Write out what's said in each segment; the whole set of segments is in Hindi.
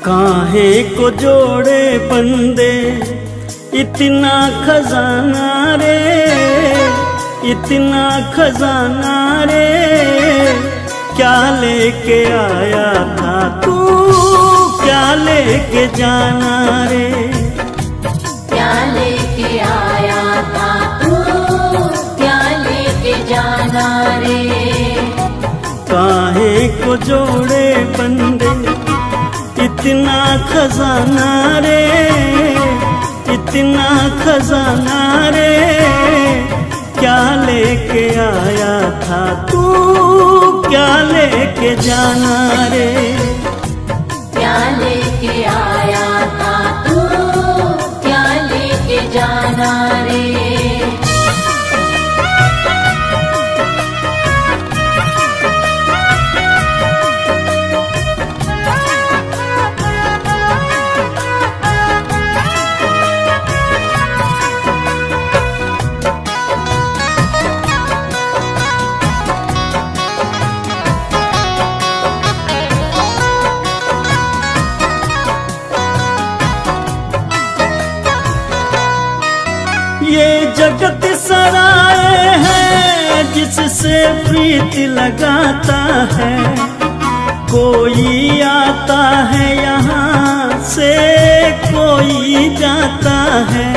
काहे को जोड़े बंदे इतना खजाना रे, इतना खजाना रे, क्या लेके आया था तू, क्या लेके जाना रे, क्या लेके आया था तू, क्या लेके जाना रे। काहे को जोड़े बंदे इतना खजाना रे, इतना खजाना रे, क्या लेके आया था तू, क्या लेके जाना रे, क्या लेके आया था तू, क्या लेके जाना रे। ये जगत सराय है जिससे प्रीत लगाता है, कोई आता है यहाँ से कोई जाता है।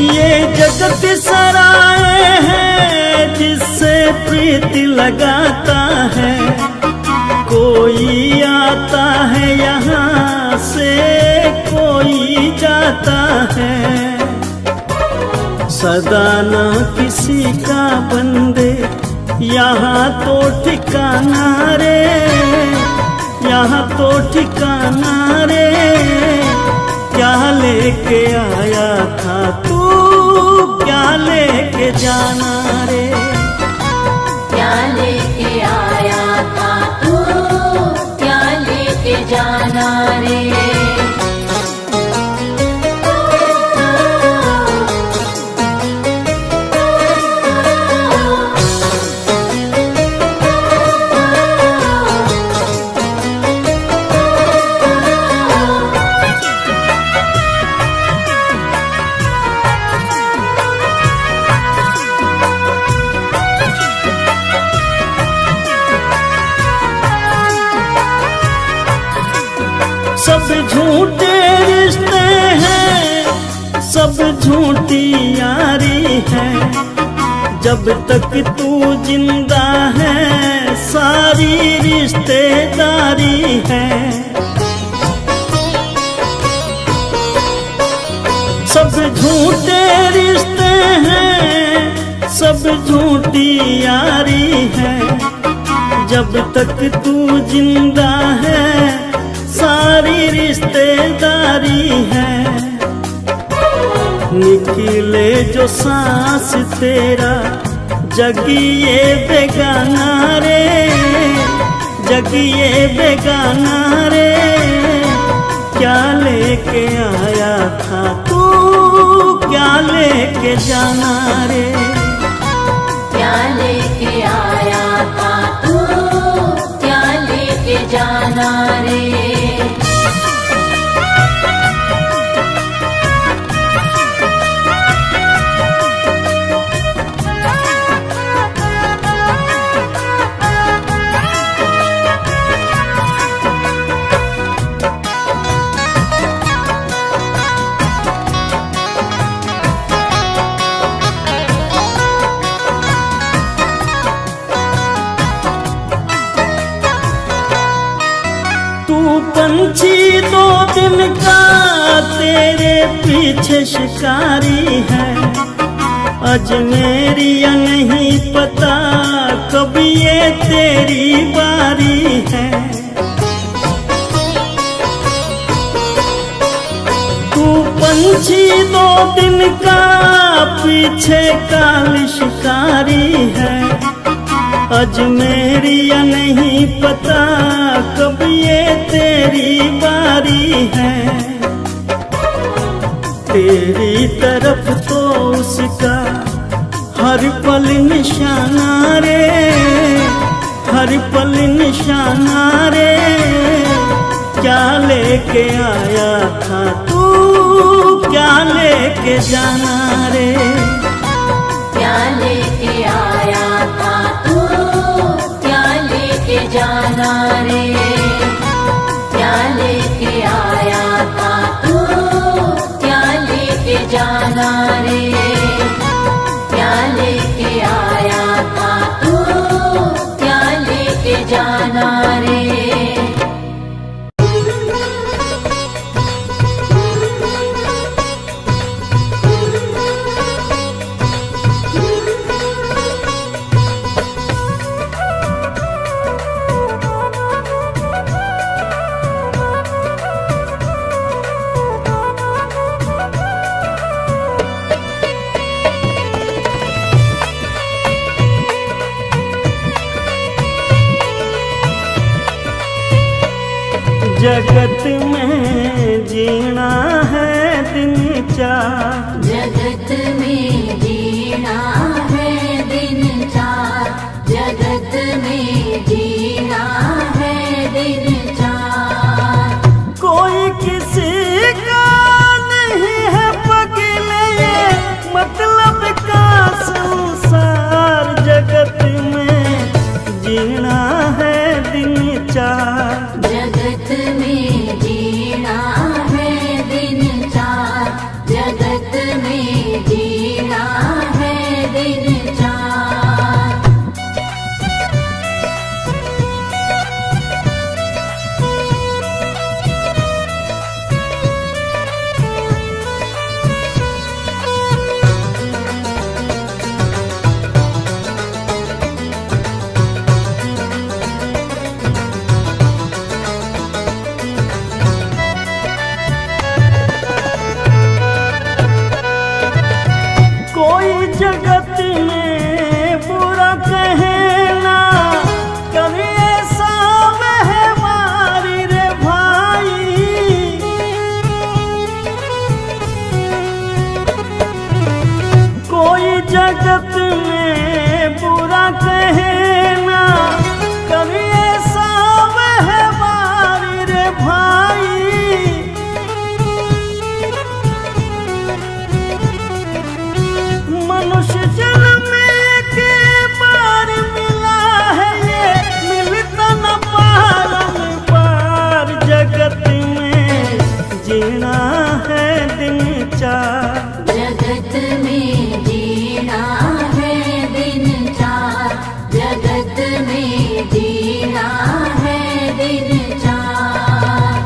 ये जगत सराय है जिससे प्रीत लगाता है, कोई आता है यहाँ से कोई जाता है। सदा ना किसी का बंदे यहाँ तो ठिकाना रे, यहाँ तो ठिकाना रे, क्या लेके आया था तू, क्या लेके जाना रे, क्या लेके आया था तू, क्या लेके जाना रे। सब झूठे रिश्ते हैं, सब झूठी यारी है, जब तक तू जिंदा है सारी रिश्तेदारी है। सब झूठे रिश्ते हैं, सब झूठी यारी है, जब तक तू जिंदा है सारी रिश्तेदारी है। निकले जो सांस तेरा जगिए बेगाना रे, जगिए बेगाना रे, क्या लेके आया था तू, क्या लेके जाना रे, क्या लेके आया था तू, क्या लेके जाना रे। पंछी दो दिन का तेरे पीछे शिकारी है, अजमेरिया नहीं पता कब ये तेरी बारी है। तू पंछी दो दिन का पीछे काल शिकारी है, अजमेरिया नहीं पता कब ये तेरी बारी है। तेरी तरफ तो उसका हर पल निशाना रे, हर हर पल निशाना रे, क्या लेके आया था तू, क्या लेके जाना रे। क्या लेके आया था तू, क्या लेके जाना रे। क्या लेके आया था तू, क्या लेके जाना रे। क्या लेके आया था तू, क्या लेके जाना रे। जगत में जीना है दिन चार, जगत में जीना है दिन चार। जगत में जीना है दिन चार। कोई किसी का नहीं है पगले, मतलब का संसार। जगत में जीना है दिन चार, जगत में जीना है दिन चार। जगत में जीना है दिन चार। कोई जगत में बुरा कहना, कभी ऐसा व्यवहारी रे भाई। कोई जगत में बुरा कहना, कभी ऐसा व्यवहारी रे भाई। मनुष्य जन्म के बार मिला है ये, मिलता न पार। जगत में जीना है दिन चार, जगत में जीना है दिन चार। जगत में जीना है दिन चार।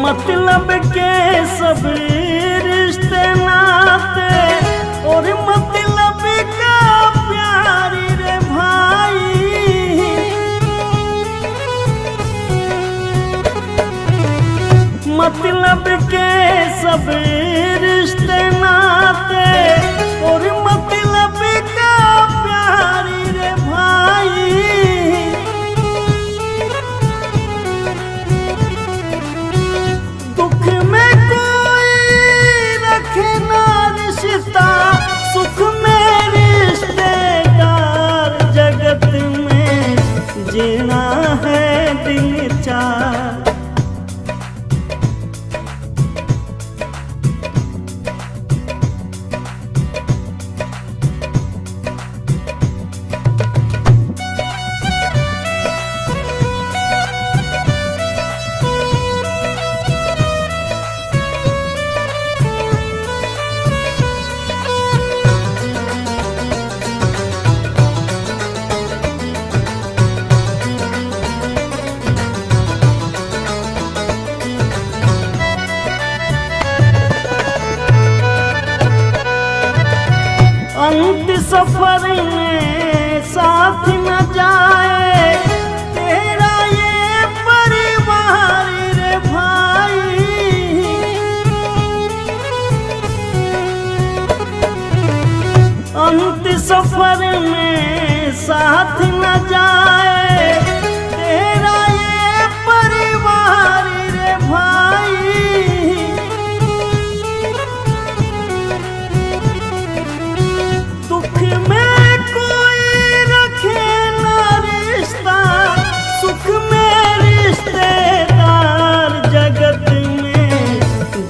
मतलब के सब रिश्ते नाते, और मतलब का प्यारी रे भाई। मतलब के सब रिश्ते नाते, और मतलब का प्यारी रे भाई। दुख में कोई रखे ना रिश्ता, सुख में रिश्तेदार। जगत में जीना है दिन चार, अंत सफर में साथ न जाए तेरा ये परिवार रे भाई। अंत सफर में साथ न जाए तेरा ये परिवार रे भाई। दुख में कोई रखे ना रिश्ता, सुख में रिश्तेदार, जगत में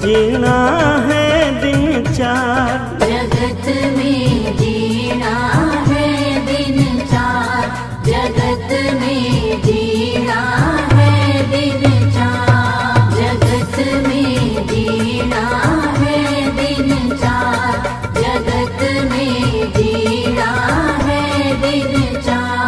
जीना है दिन चार। जगत में जीना है दिन चार, जगत में जीना है दिन चार, जगत में जीना है दिन चार, जगत में जीना है दिन चार।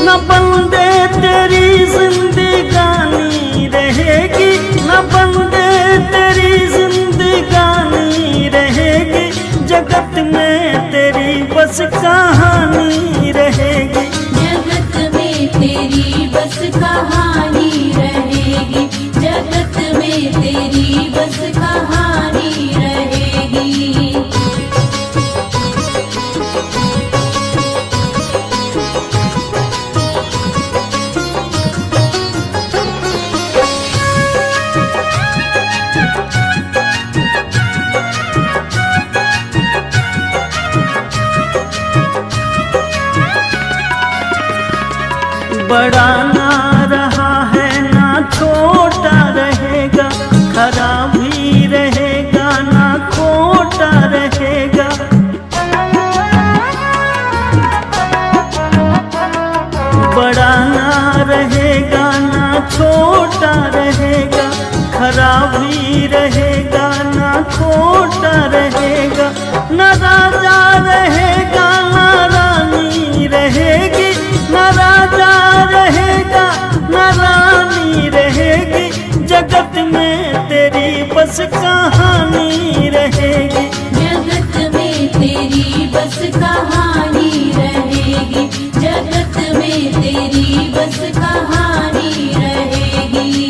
न बंदे तेरी जिंदगानी रहेगी, न बंदे तेरी जिंदगानी रहेगी, जगत में तेरी बस कहानी रहेगी। जगत में तेरी बस कहानी रहेगी, जगत में तेरी बस कहानी रहेगी। बड़ा ना रहा है ना छोटा रहेगा, खरा भी रहेगा ना खोटा रहेगा। बड़ा ना रहेगा ना छोटा रहेगा, खरा भी रहेगा ना खोटा रहेगा। न राजा रहेगा ना रानी रहेगी, न राजा रहेगा न रानी रहेगी, जगत में तेरी बस कहानी रहेगी। जगत में तेरी बस कहानी रहेगी, जगत में तेरी बस कहानी रहेगी।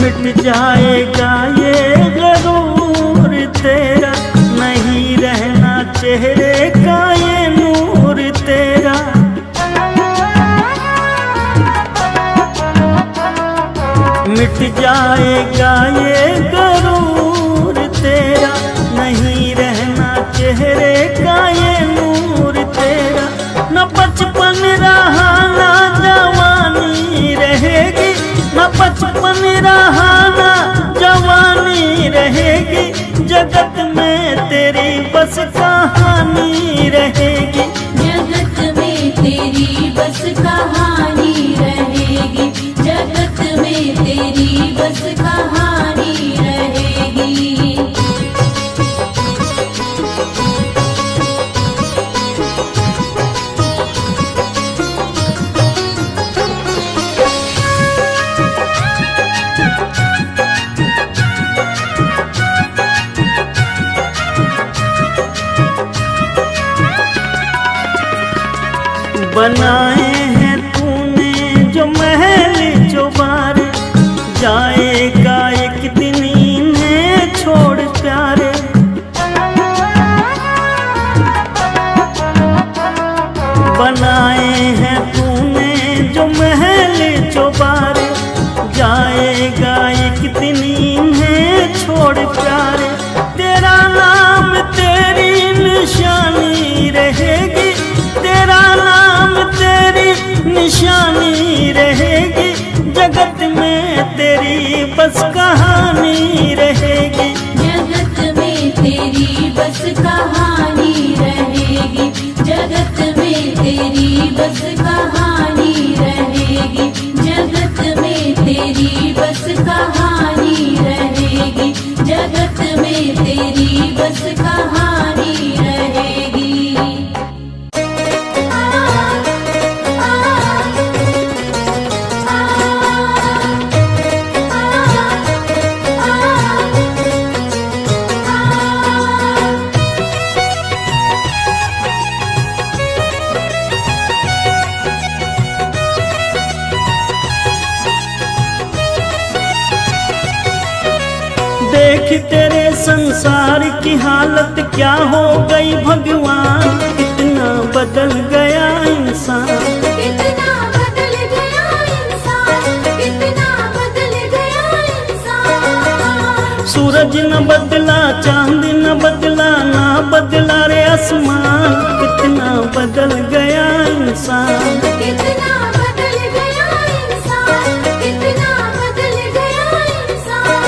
मिट जाएगा ये गरूर तेरा, नहीं रहना चेहरे का ये नूर तेरा। मिट जाएगा ये गरूर तेरा, नहीं रहना चेहरे का ये नूर तेरा। न बचपन रहा ना जवानी रहेगी, न बचपन रहा ना जवानी रहेगी, जगत में तेरी बस कहानी रहेगी। जगत में तेरी बस कहानी रहेगी, जगत में तेरी बस कहानी रहेगी। बनाए हैं तूने जो महल चौबार, जाएगा एक दिन इन्हें छोड़ प्यारे। बनाए हैं तूने जो महल चौबार, जाएगा एक दिन इन्हें छोड़ प्यारे। तेरा नाम तेरी निशानी रहेगी, तेरा नाम तेरी निशानी रहेगी, जगत में तेरी बस कहानी रहेगी। जगत में तेरी बस कहानी रहेगी, जगत में तेरी बस कहानी रहेगी, जगत में तेरी बस कहानी रहेगी, जगत में तेरी बस कहानी रहेगी। देख तेरे संसार की हालत क्या हो गई भगवान, कितना बदल गया इंसान। कितना बदल गया इंसान, कितना बदल गया इंसान। सूरज न बदला, चांद न बदला, ना बदला रे आसमान, कितना बदल गया इंसान। कितना बदल गया इंसान, कितना बदल गया इंसान।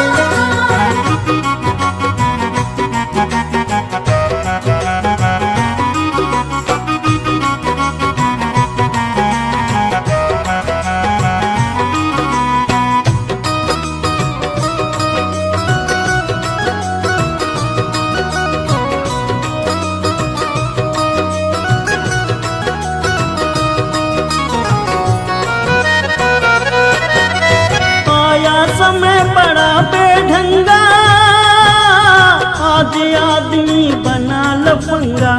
समय बड़ा बेढंगा, आज आदमी बना लफंगा।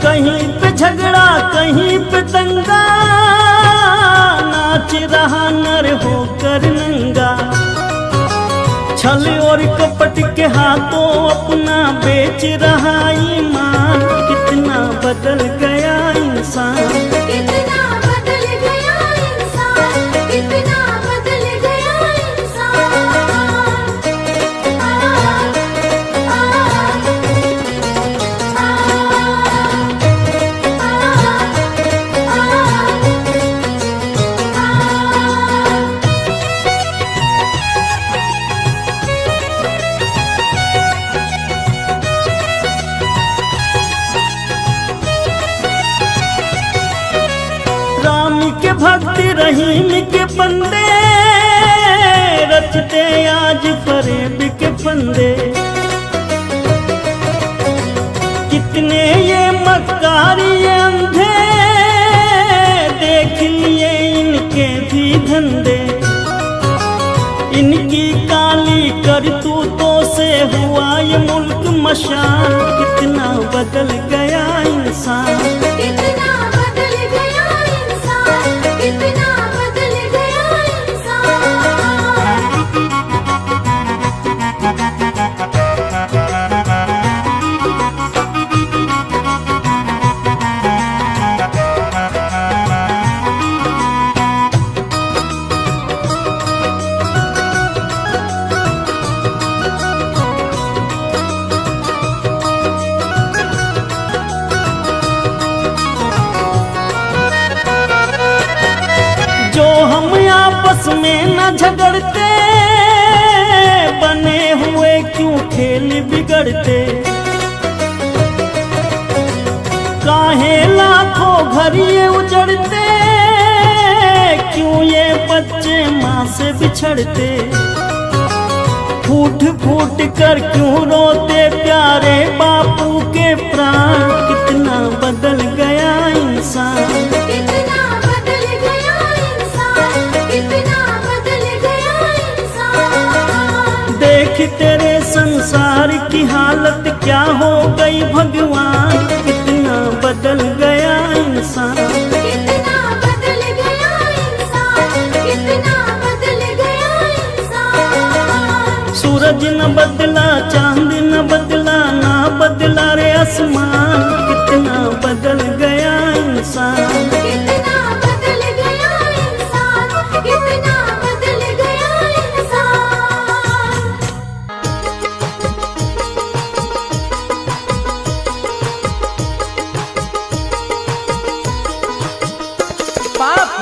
कहीं पे झगड़ा कहीं पे दंगा, नाच रहा नर होकर नंगा। छल और कपट के हाथों अपना बेच रहा ईमान, कितना बदल गया इंसान। कितना बदल गया इंसान, कितना बदल गया इंसान। राम के भक्ति रहीम के बंदे, रचते आज फरेब के फंदे। कितने ये मक्कारी ये अंधे, देख लिए इनके भी धंधे। इनकी काली करतूतों से हुआ ये मुल्क मशान, कितना बदल गया इंसान। कितना बदल गया इंसान, कितना बदल गया इंसान। जो हम आपस में न झगड़ते, बने हुए क्यों खेल बिगड़ते। काहे लाखों घर ये उजड़ते, क्यों ये बच्चे माँ से बिछड़ते। फूट फूट कर क्यों रोते प्यारे बापू के प्राण, कितना बदल गया इंसान। कितना बदल गया इंसान, कितना बदल गया इंसान। देख तेरे संसार की हालत क्या हो गई भगवान, कितना बदल गया इंसान। कितना बदल गया इंसान, कितना बदल गया इंसान। सूरज न बदला, चांद न बदला, ना बदला रे आसमान, कितना बदल गया इंसान। कितना बदल गया इंसान, कितना बदल गया इंसान।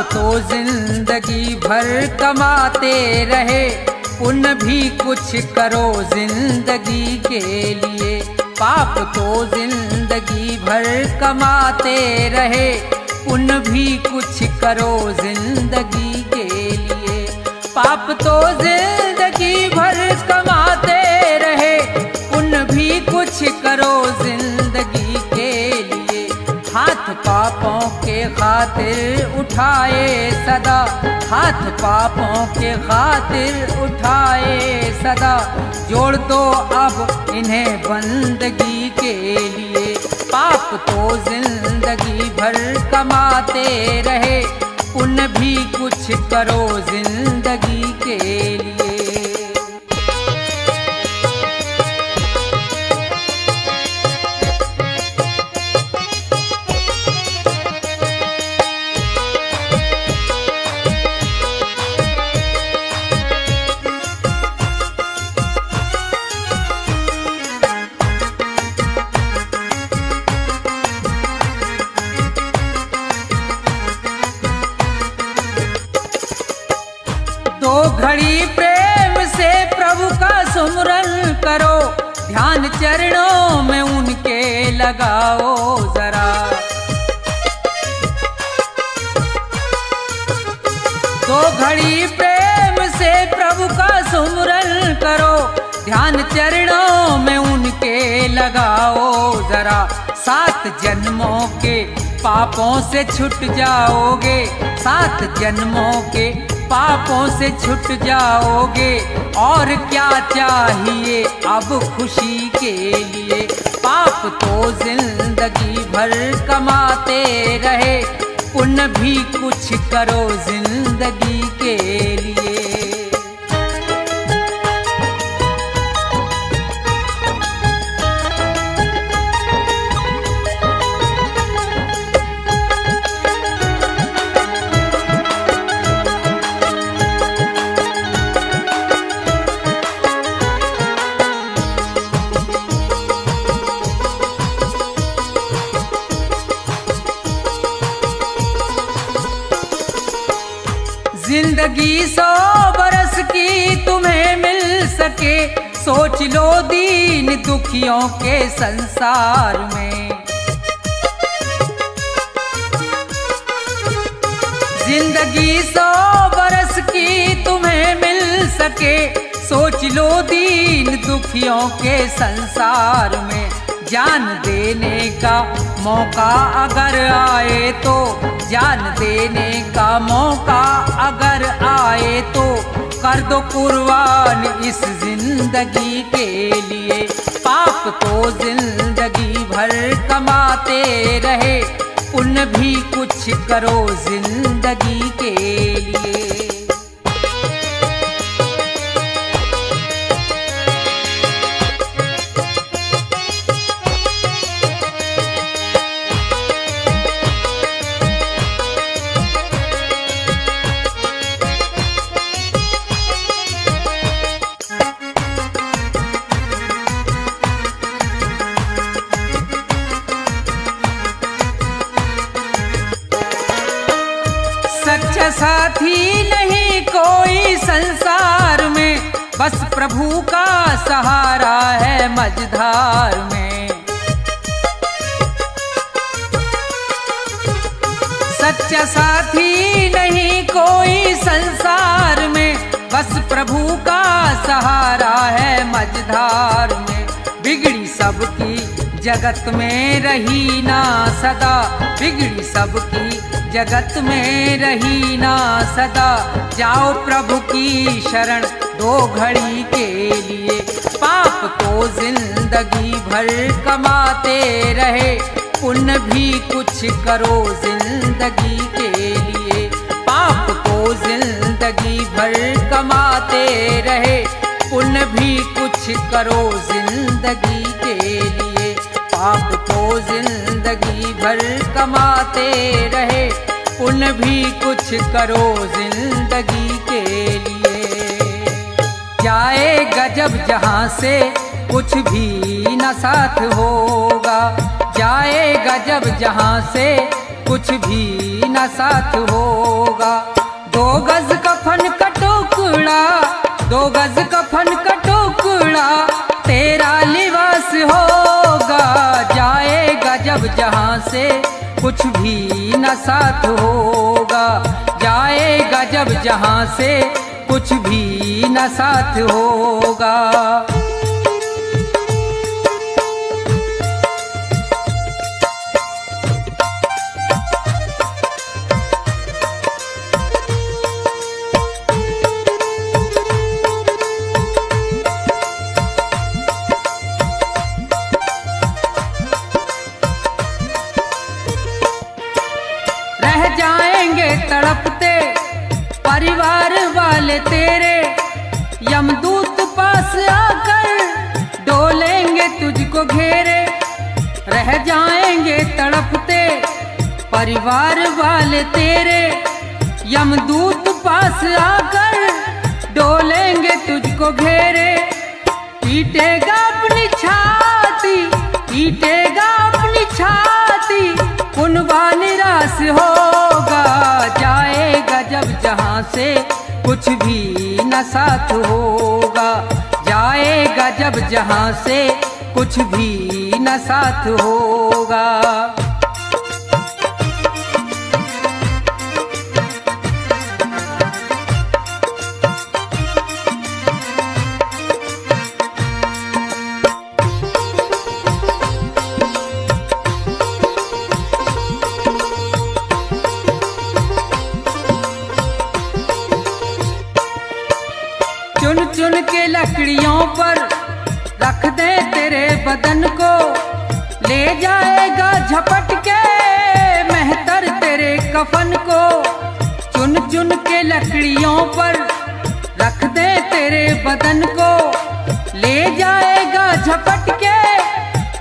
तो जिंदगी भर कमाते रहे, पुण्य भी कुछ करो जिंदगी के लिए। पाप तो जिंदगी भर कमाते रहे, पुण्य भी कुछ करो जिंदगी के लिए। पाप तो जिंदगी भर कमाते रहे, पुण्य भी कुछ करो जिंदगी के लिए। हाथ पापों के खातिर उठाए सदा, हाथ पापों के खातिर उठाए सदा, जोड़ दो अब इन्हें बंदगी के लिए। पाप तो जिंदगी भर कमाते रहे, पुण्य भी कुछ करो जिंदगी के लिए। दो घड़ी प्रेम से प्रभु का सुमरन करो, ध्यान चरणों में उनके लगाओ जरा। दो घड़ी प्रेम से प्रभु का सुमरन करो, ध्यान चरणों में उनके लगाओ जरा। 7 जन्मों के पापों से छूट जाओगे, 7 जन्मों के पापों से छूट जाओगे। और क्या चाहिए अब खुशी के लिए। पाप तो जिंदगी भर कमाते रहे, पुण्य भी कुछ करो जिंदगी के लिए। जिंदगी 100 बरस की तुम्हें मिल सके, सोच लो दीन दुखियों के संसार में। जिंदगी 100 बरस की तुम्हें मिल सके, सोच लो दीन दुखियों के संसार में। जान देने का मौका अगर आए तो, जान देने का मौका अगर आए तो, कर दो कुर्बान इस जिंदगी के लिए। पाप तो जिंदगी भर कमाते रहे, पुण्य भी कुछ करो जिंदगी के लिए। सच्चा साथी नहीं कोई संसार में, बस प्रभु का सहारा है मझधार में। सच्चा साथी नहीं कोई संसार में, बस प्रभु का सहारा है मझधार में। बिगड़ी सबकी जगत में रही ना सदा, बिगड़ी सबकी जगत में रही ना सदा। जाओ प्रभु की शरण 2 घड़ी के लिए। पाप तो जिंदगी भर कमाते रहे, पुण्य भी कुछ करो जिंदगी के लिए। पाप तो जिंदगी भर कमाते रहे, पुण्य भी कुछ करो जिंदगी के लिए। पाप तो जिंदगी भर कमाते रहे, पुण्य भी कुछ करो जिंदगी के लिए। जाएगा जब जहाँ से कुछ भी न साथ होगा, जाएगा जब जहाँ से कुछ भी न न साथ होगा। 2 गज कफन का टुकड़ा, 2 गज कफन का टुकड़ा तेरा लिबास होगा। जाएगा जब जहाँ से कुछ भी न साथ होगा। जाएगा जब जहाँ से कुछ भी न साथ होगा। रह जाएंगे तड़पते परिवार वाले तेरे, यमदूत पास आकर डोलेंगे तुझको घेरे। रह जाएंगे तड़पते परिवार वाले तेरे, यमदूत पास आकर डोलेंगे तुझको घेरे। पीटेगा अपनी छाती, पीटेगा अपनी छाती, कुनबा निराश होगा। जाएगा जब जहाँ से कुछ भी न साथ होगा। जाएगा जब जहाँ से कुछ भी न साथ होगा। चुन चुन के लकड़ियों पर रख दे तेरे बदन को, ले जाएगा झपट के मेहतर तेरे कफन को। चुन चुन के लकड़ियों पर रख दे तेरे बदन को, ले जाएगा झपट के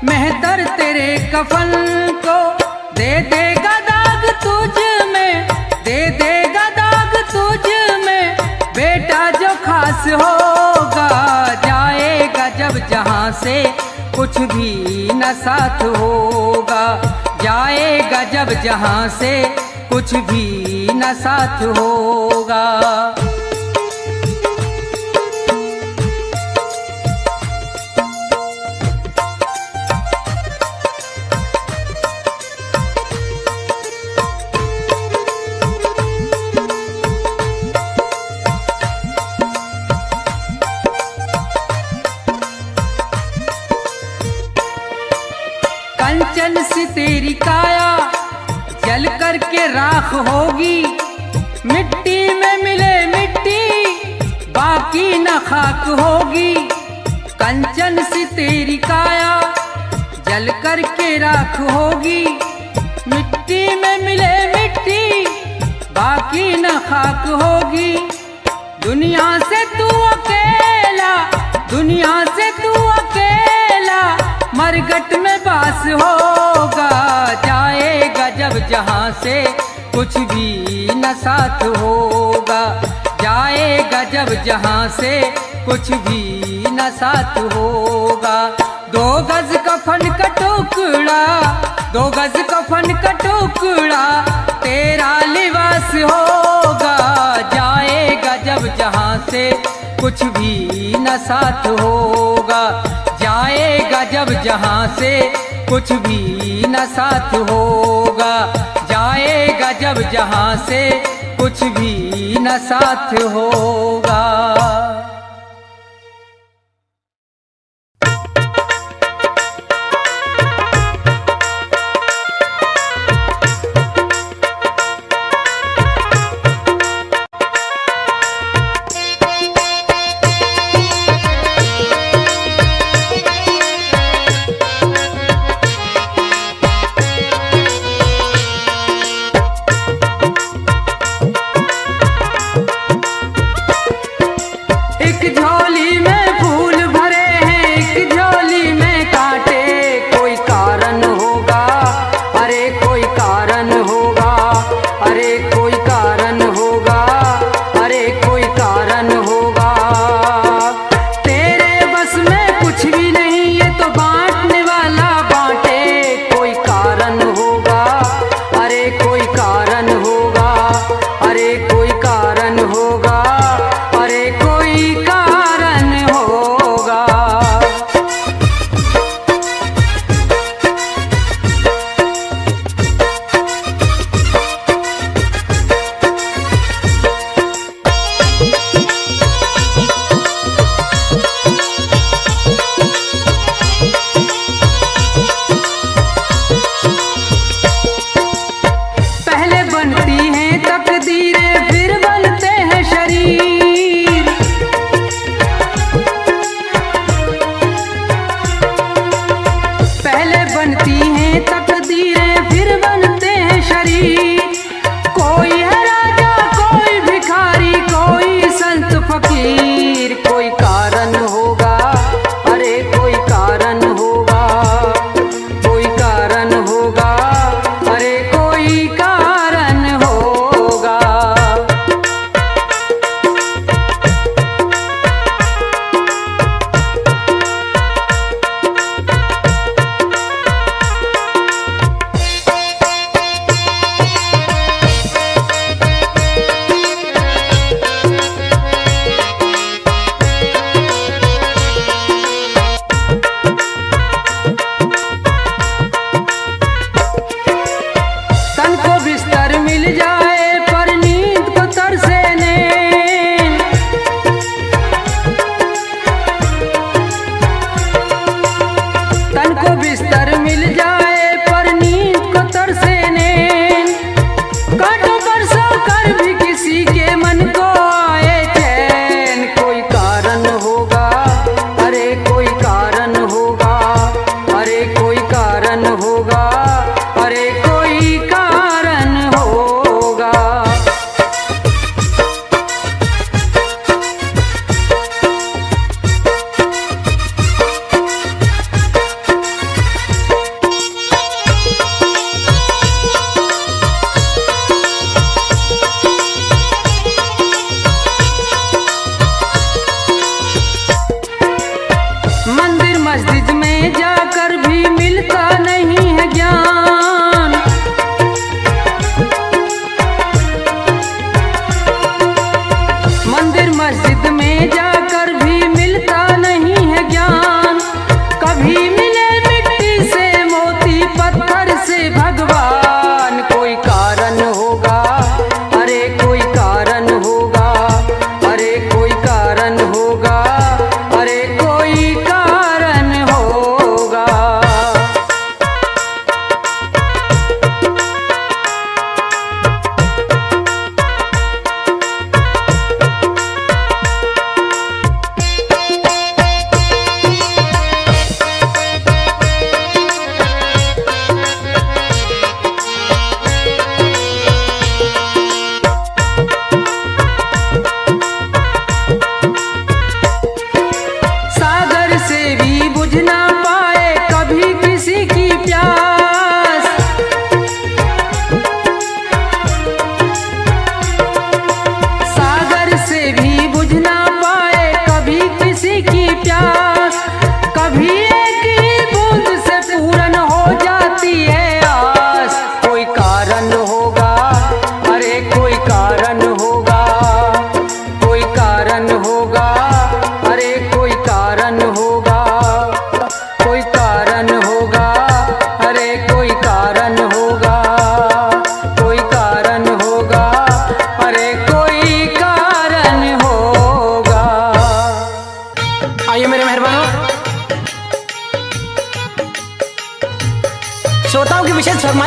मेहतर तेरे कफन को। दे देगा दाग तुझ में, दे देगा दाग तुझ में, बेटा जो खास होगा। जाएगा जब जहाँ से कुछ भी न साथ होगा। जाएगा जब जहाँ से कुछ भी न साथ होगा। कंचन सी तेरी काया जल करके राख होगी। मिट्टी में मिले मिट्टी बाकी न खाक होगी। कंचन सी तेरी काया जल करके राख होगी। मिट्टी में मिले मिट्टी बाकी न खाक होगी। दुनिया से तू अकेला, दुनिया से तू अकेला मरघट में बास होगा। जाएगा जब जहाँ से कुछ भी न साथ होगा। जाएगा जब जहाँ से कुछ भी न साथ होगा। 2 गज कफन का टुकड़ा, 2 गज कफन का टुकड़ा तेरा लिबास होगा। जाएगा जब जहाँ से कुछ भी न साथ होगा। जाएगा जब जहाँ से कुछ भी न साथ होगा। जाएगा जब जहाँ से कुछ भी न साथ होगा।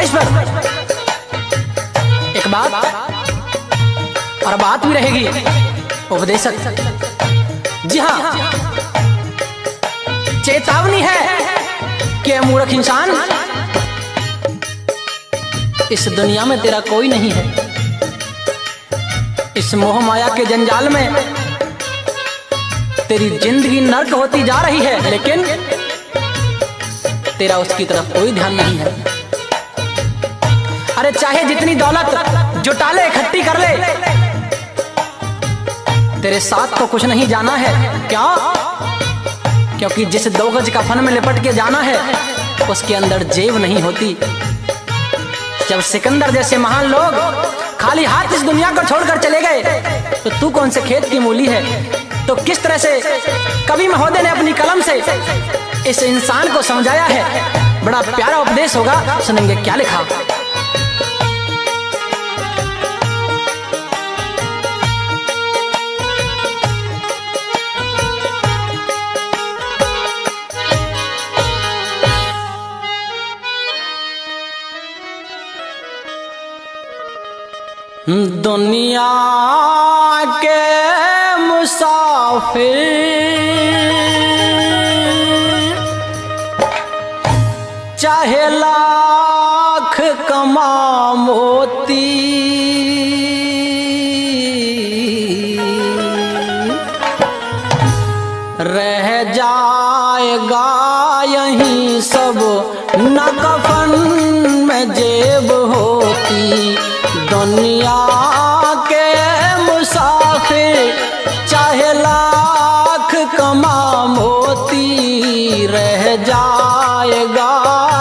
फरमाइश पर एक बात और बात भी रहेगी उपदेशक। जी हाँ, चेतावनी है कि मूर्ख इंसान, इस दुनिया में तेरा कोई नहीं है। इस मोह माया के जंजाल में तेरी जिंदगी नर्क होती जा रही है, लेकिन तेरा उसकी तरफ कोई ध्यान नहीं है। अरे चाहे जितनी दौलत जुटा ले, इकट्ठी कर ले, तेरे साथ तो कुछ नहीं जाना है। क्या? क्योंकि जिस 2 गज का फन में लिपट के जाना है उसके अंदर जेब नहीं होती। जब सिकंदर जैसे महान लोग खाली हाथ इस दुनिया को छोड़कर चले गए, तो तू कौन से खेत की मूली है? तो किस तरह से कवि महोदय ने अपनी कलम से इस इंसान को समझाया है। बड़ा प्यारा उपदेश होगा, सुनेंगे क्या लिखा। दुनिया के मुसाफिर चाहे लाख कमा मोती, रह जाएगा यहीं सब न कफन में जेब होती। दुनिया के मुसाफिर चाहे लाख कमा मोती, रह जाएगा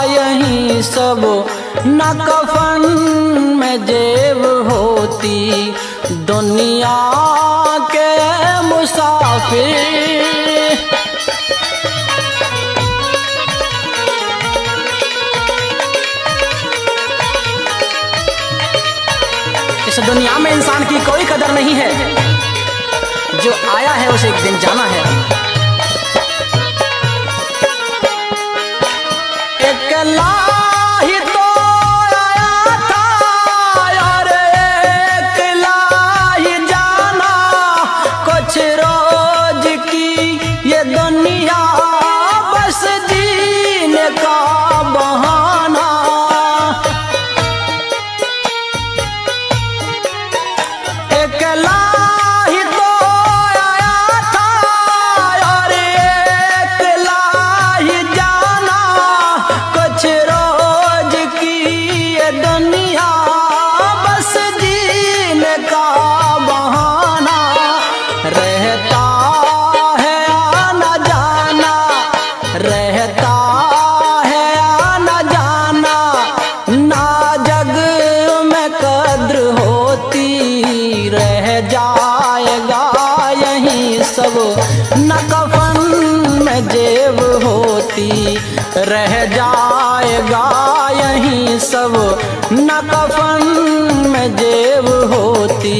यहीं सब न कफन में जेब होती। दुनिया के मुसाफिर। इस दुनिया में इंसान की कोई कदर नहीं है, जो आया है उसे एक दिन जाना है। अकेला ही तो आया था और अकेला ही जाना, कुछ रोज की ये दुनिया बस जीने का बहाना। अकेला ही तो आया था और अकेला ही जाना, कुछ रोज की ये दुनिया बस जीने का बहाना। रहता है आना जाना, रहता है आना जाना, ना जग में कद्र होती। रह जाएगा यहीं सब न कफन में जेब होती। रह जाएगा यहीं सब न कफन में जेब होती।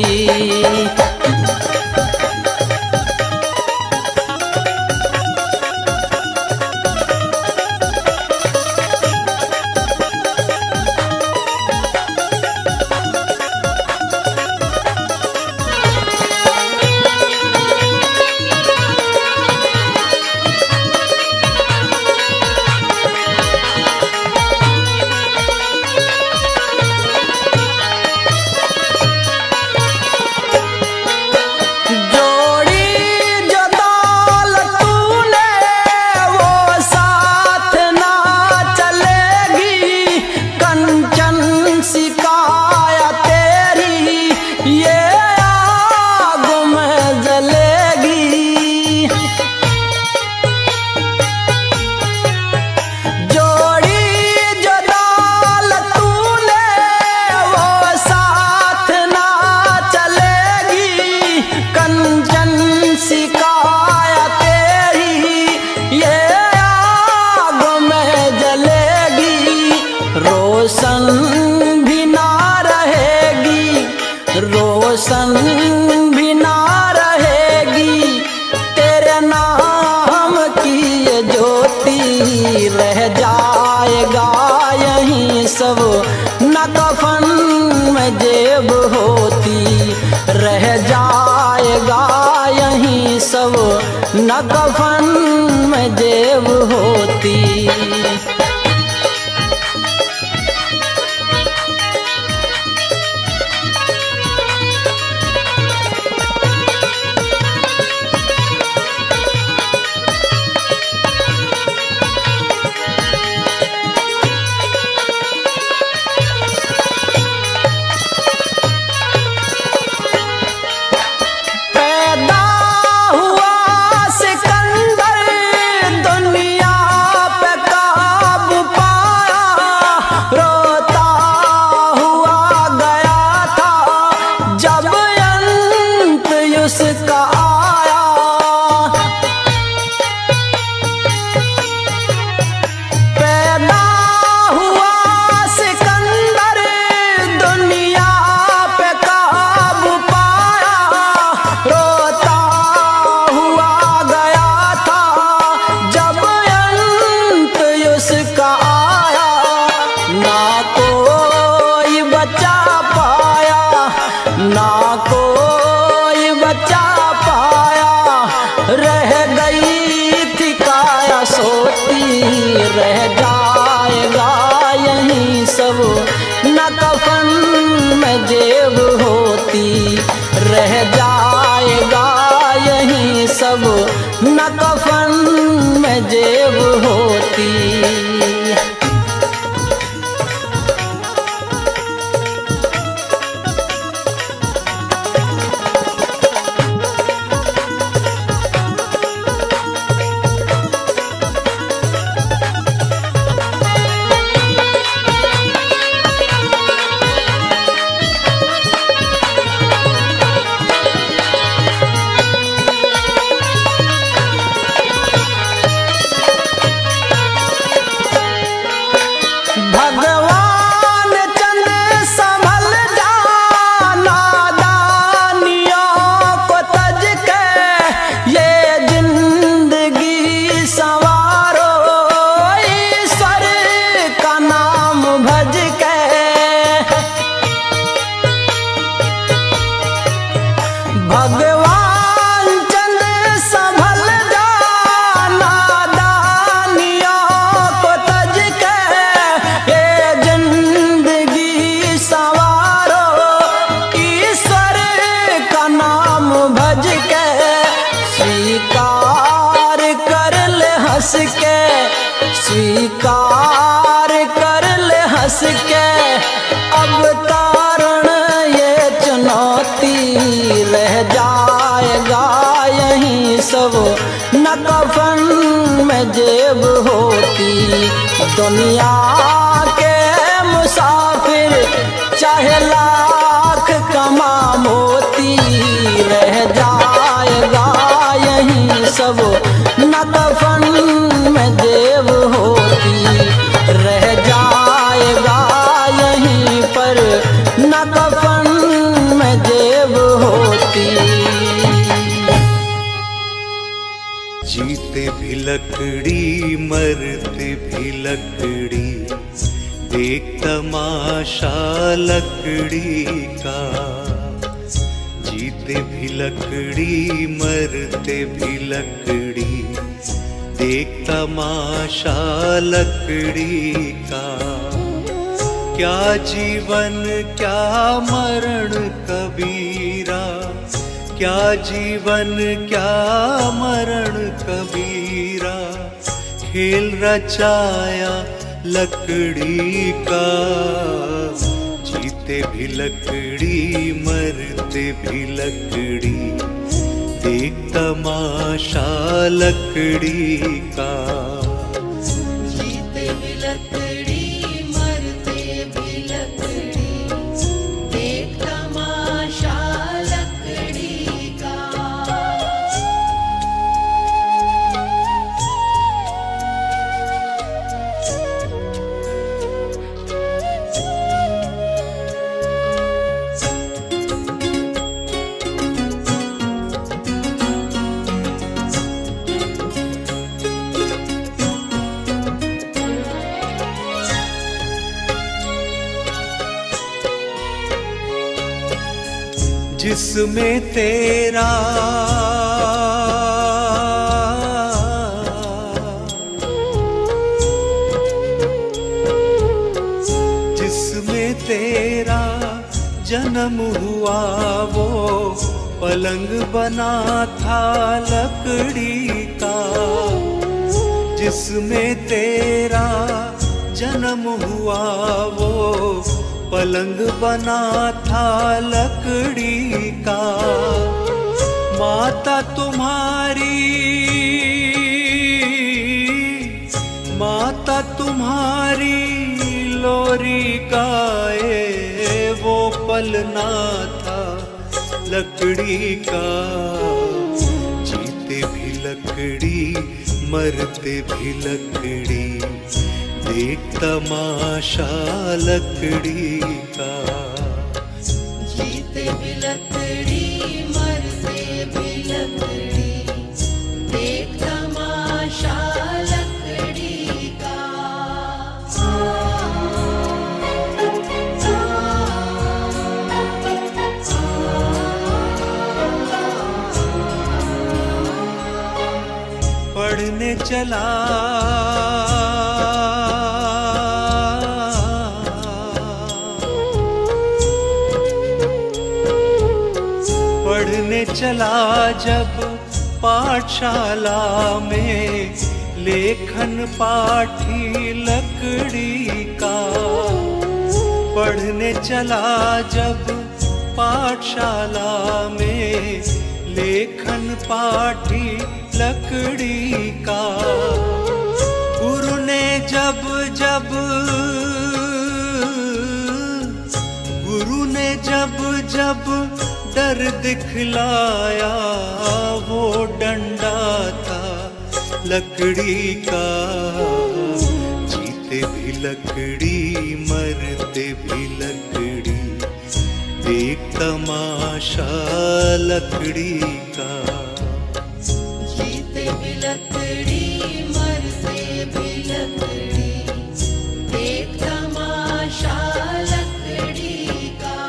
कफन में जेब होती, रह जाएगा यहीं सब न कफन में जेब होती। रह जाएगा यहीं सब न कफन में जेब होती, रह जाएगा यहीं सब न कफन में जेब होती। स्वीकार कर ले हंस के अब तारण ये चुनौती, रह जाएगा यहीं सब न कफन में जेब होती। दुनिया के मुसाफिर चाहे लाख कमा मोती, रह जाएगा यहीं सब न कफन में जेब होती, रह जाएगा यहीं पर न कफन में जेब होती। जीते भी लकड़ी मरते भी लकड़ी, देख तमाशा लकड़ी का। जीते भी लकड़ी मरते भी लकड़ी, देख तमाशा लकड़ी का। क्या जीवन क्या मरण कबीरा, क्या जीवन क्या मरण कबीरा। खेल रचाया लकड़ी का, जीते भी लकड़ी मरते भी लकड़ी, देख तमाशा लकड़ी का। जीते भी लकड़ी मरते भी लकड़ी, देख तमाशा लकड़ी का। जिसमें तेरा जन्म हुआ वो पलंग बना था लकड़ी का, जिसमें तेरा जन्म हुआ वो पलंग बना था लकड़ी का। माता तुम्हारी लोरी गाए वो पलना था लकड़ी का। जीते भी लकड़ी मरते भी लकड़ी, देख तमाशा लकड़ी का। जीते भी लकड़ी मरते भी लकड़ी, देख तमाशा लकड़ी का। पढ़ने चला जब पाठशाला में, लेखन पाठी लकड़ी का। पढ़ने चला जब पाठशाला में, लेखन पाठी लकड़ी का। गुरु ने जब डर दिखलाया वो डंडा था लकड़ी का। जीते भी लकड़ी मरते भी लकड़ी, देख तमाशा लकड़ी का। जीते भी लकड़ी मरते भी लकड़ी, देख तमाशा लकड़ी का।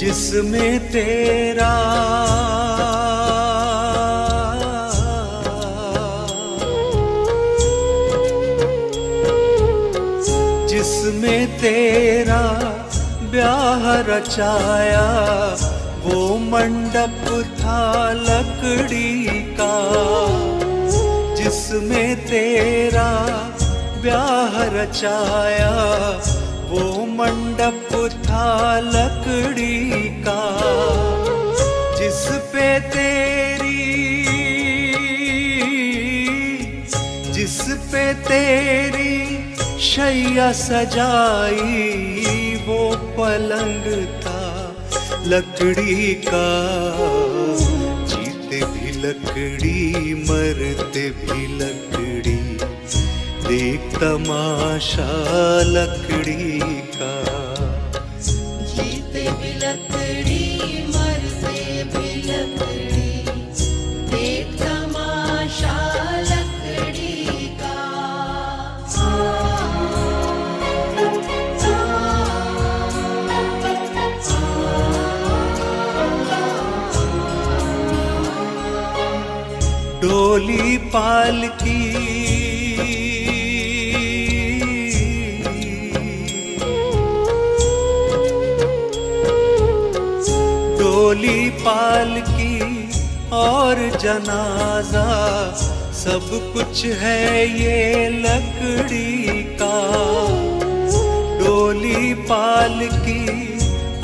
जिसमें तेरा ब्याह रचाया वो मंडप था लकड़ी का। जिसमें तेरा ब्याह रचाया वो मंडप था लकड़ी का। जिस पे तेरी शैया सजाई वो पलंग था लकड़ी का। जीते भी लकड़ी मरते भी लकड़ी, देख तमाशा लकड़ी का। जीते भी लकड़ी मरते भी लकड़ी, देख तमाशा लकड़ी का। डोली पालकी और जनाजा सब कुछ है ये लकड़ी का। डोली पालकी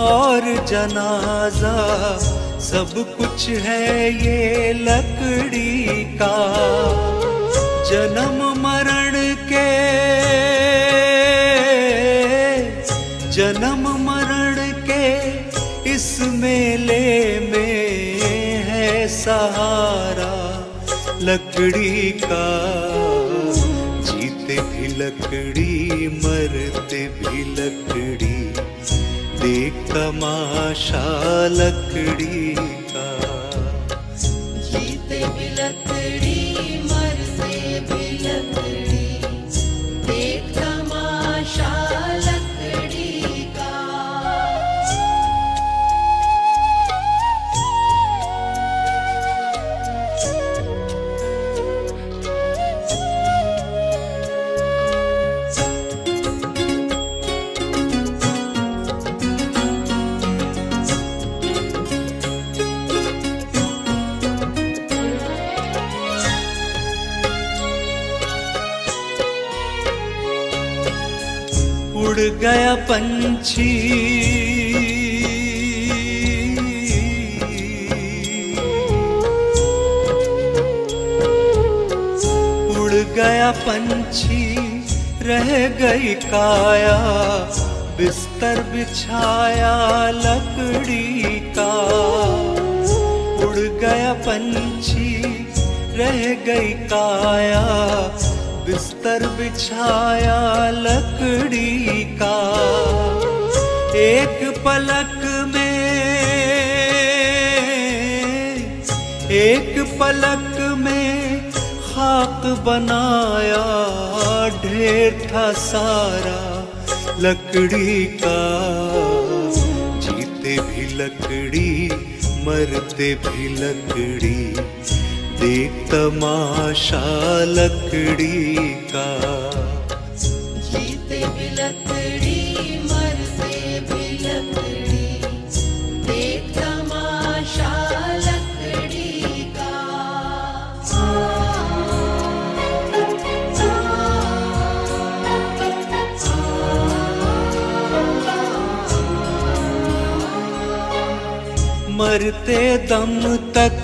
और जनाजा सब कुछ है ये लकड़ी का। जन्म मरण के इस मेले में है सहारा लकड़ी का, जीते भी लकड़ी मरते भी लकड़ी, देख तमाशा लकड़ी का। जीते भी लकड़ी मरते भी लकड़ी, देख तमाशा लकड़ी का। उड़ गया पंछी उड़ गया पंछी, रह गई काया, बिस्तर बिछाया लकड़ी का। उड़ गया पंछी, रह गई काया, बिस्तर बिछाया लकड़ी का। एक पलक में, एक पलक में खाक बनाया, ढेर था सारा लकड़ी का। जीते भी लकड़ी मरते भी लकड़ी, देख तमाशा लकड़ी का। जीते भी लकड़ी मरते भी लकड़ी, देख तमाशा लकड़ी का। मरते दम तक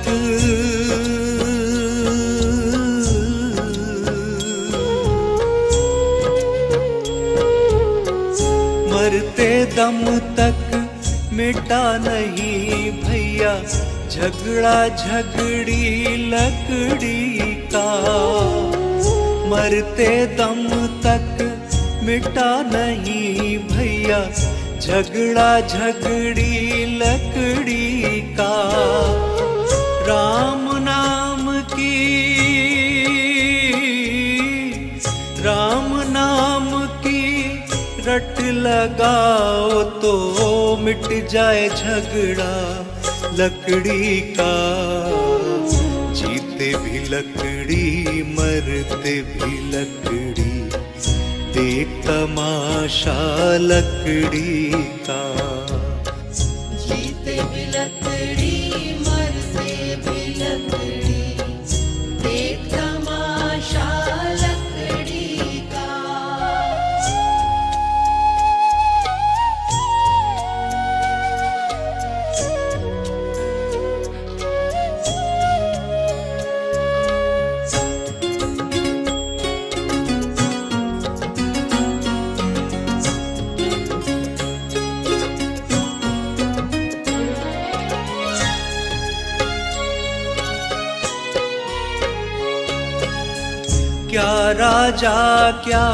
मरते दम तक मिटा नहीं भैया, झगड़ा झगड़ी लकड़ी का। मरते दम तक मिटा नहीं भैया, झगड़ा झगड़ी लकड़ी का। राम नाम की, राम नाम की रट लगाओ तो मिट जाए झगड़ा लकड़ी का। जीते भी लकड़ी मरते भी लकड़ी, देख तमाशा लकड़ी का। जीते भी लकड़ी मरते भी लकड़ी, देख तमाशा लकड़ी का। क्या राजा क्या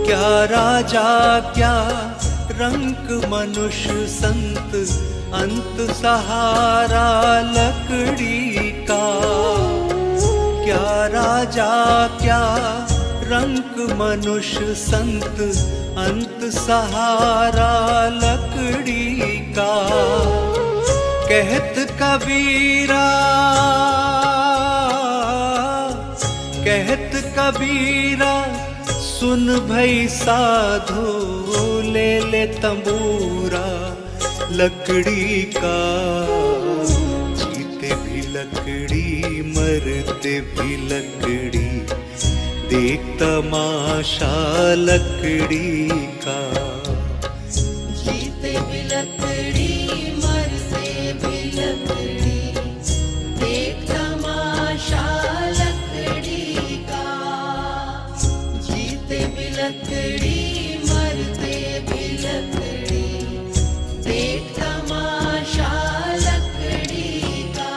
क्या राजा क्या रंक मनुष्य संत, अंत सहारा लकड़ी का। क्या राजा क्या रंक मनुष्य संत, अंत सहारा लकड़ी का। कहत कबीरा, कहत कबीरा, सुन भई साधो, ले ले तंबूरा लकड़ी का। जीते भी लकड़ी मरते भी लकड़ी, देख तमाशा लकड़ी का। जीते भी लकड़ी मरते भी लकड़ी, देख तमाशा लकड़ी का। जीते भी लकड़ी मरते भी लकड़ी देख तमाशा लकड़ी का।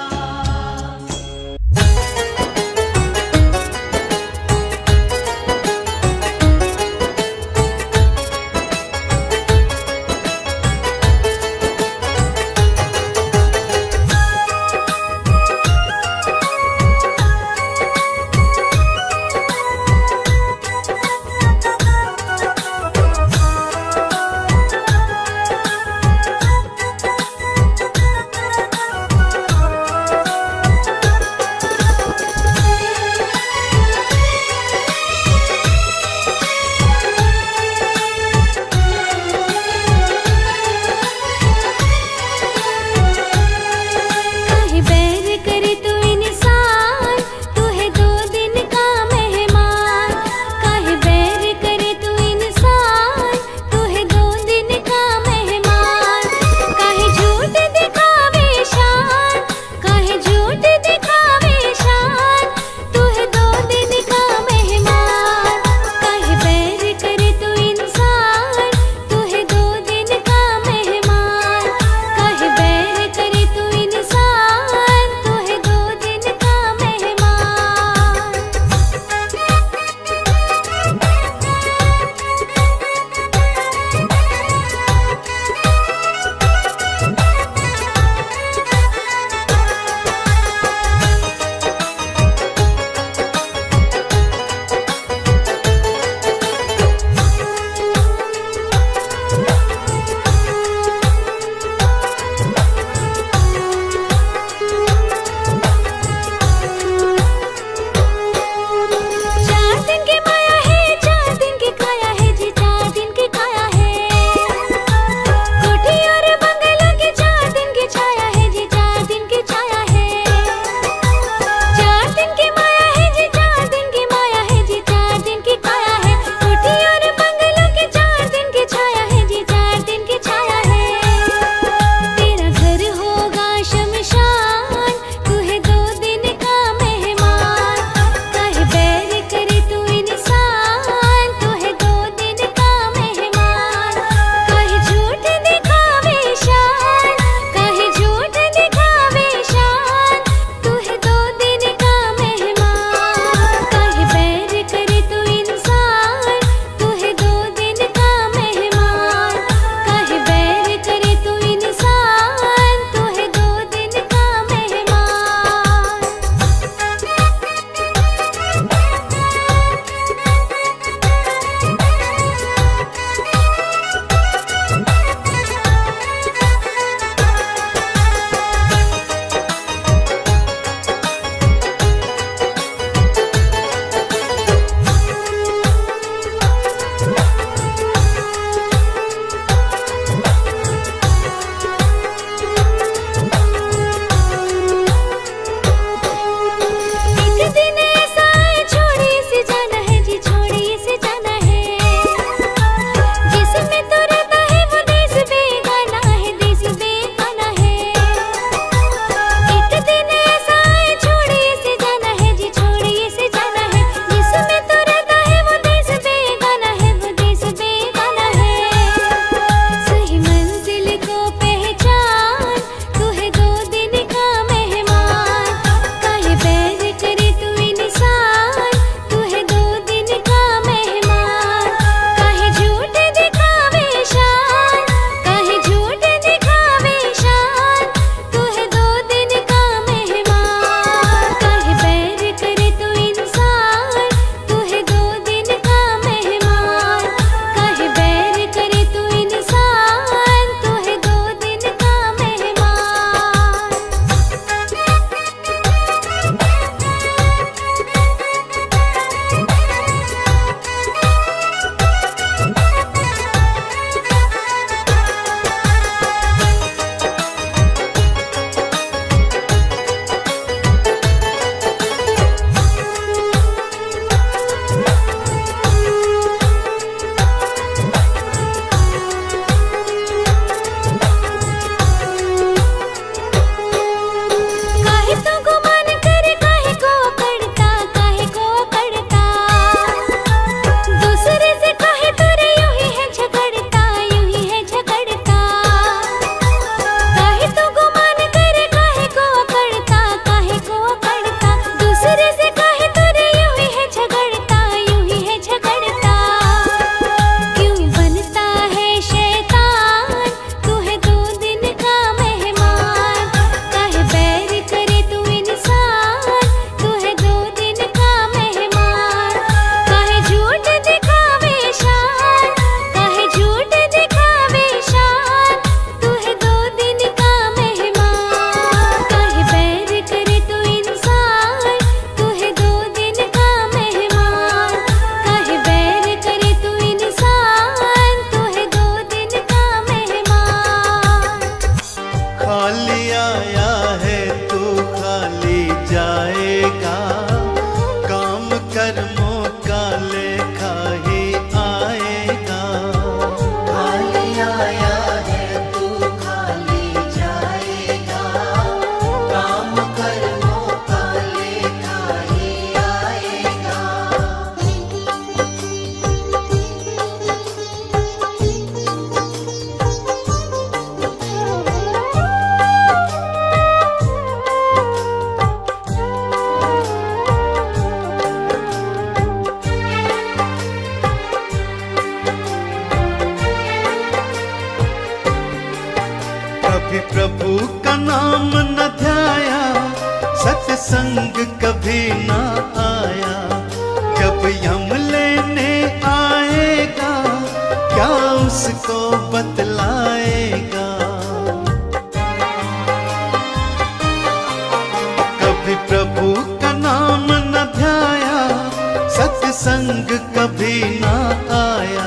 कोई ना आया,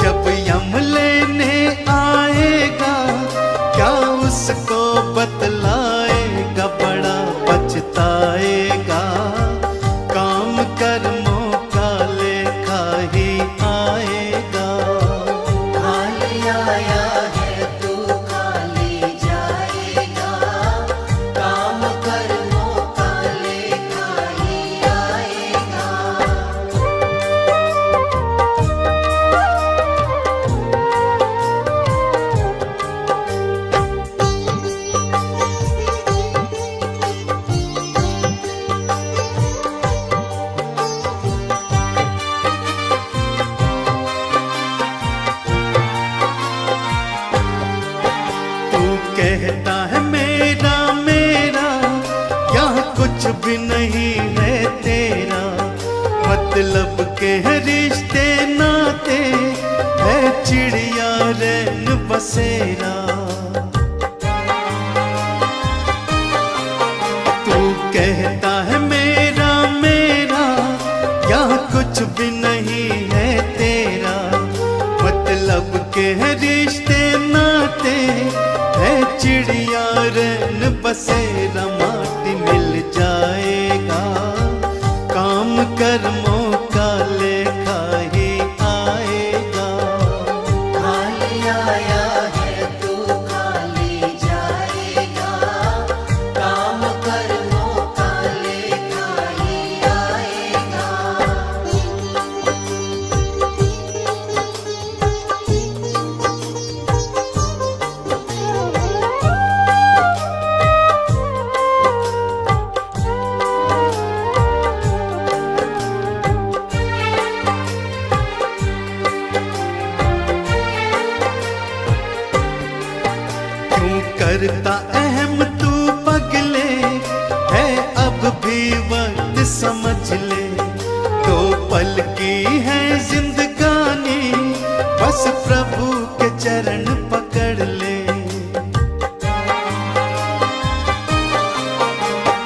जब यम लेने आएगा क्या उसको बतलाएगा, बड़ा पछताएगा। काम कर्मों का लेखा ही आएगा। खाली आया है तू खाली जाएगा, काम कर्मों का लेखा ही आएगा। तू कहता है मेरा मेरा, यहाँ कुछ भी नहीं है तेरा। मतलब के है रिश्ते नाते, है चिड़िया रैन बसेरा। तू कहता है मेरा मेरा, यहाँ कुछ भी नहीं है तेरा। मतलब के है रिश्ते नाते, है चिड़िया रैन बसेरा। माटी मिल जाएगा, काम कर्मों का लेखा ही आएगा। खाली आया है तू खाली जाएगा, काम कर्मों का लेखा ही आएगा। क्यों करता अहम तू पगले, है अब भी वक्त समझ ले। दो पल की है जिंदगानी, बस प्रभु के चरण पकड़ ले।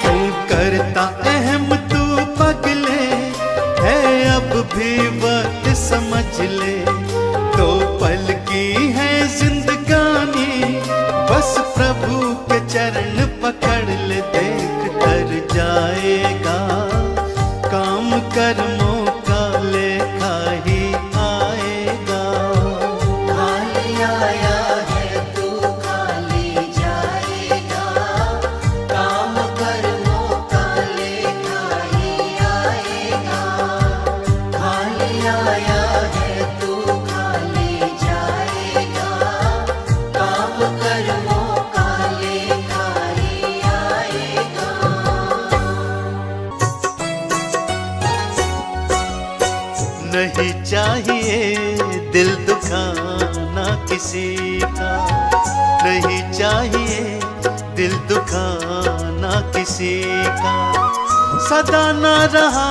क्यों करता अहम तू पगले, है अब भी वक्त समझ ले। दो पल की है जिंदगानी, बस प्रभु के चरण पकड़ ले। देख कर जाएगा, काम कर्मों का लेखा ही आएगा। खाली आया है तू खाली जाएगा, काम कर्मों का लेखा ही आएगा। खाली आया है तू खाली जाएगा, काम कर्मों का लेखा ही आएगा। नहीं चाहिए दिल दुखाना किसी का, नहीं चाहिए दिल दुखाना किसी का। सदा न रहा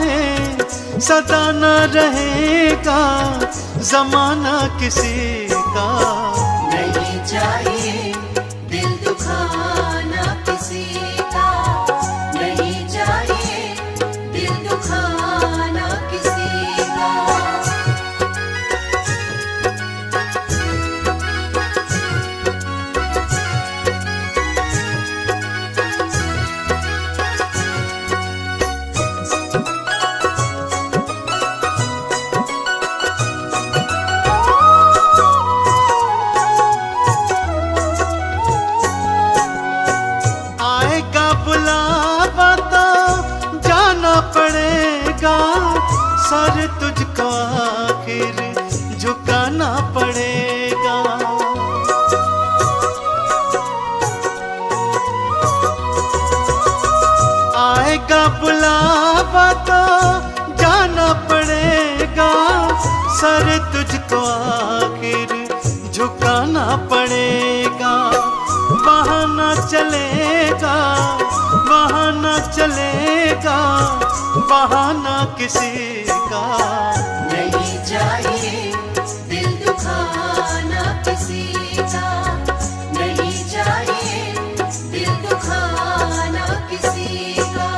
है, सदा न रहेगा जमाना किसी का। नहीं चाहिए दिल दुखाना किसी का, नहीं चाहिए दिल दुखाना किसी का। आएगा बुलावा तो जाना पड़ेगा, सर तुझको आखिर झुकाना पड़ेगा। आएगा बुलावा तो जाना पड़ेगा, सर तुझको आखिर झुकाना पड़ेगा। बहाना चलेगा, बहाना चलेगा, बहाना किसी का। नहीं चाहिए दिल दुखाना किसी का, नहीं चाहिए दिल दुखाना किसी का।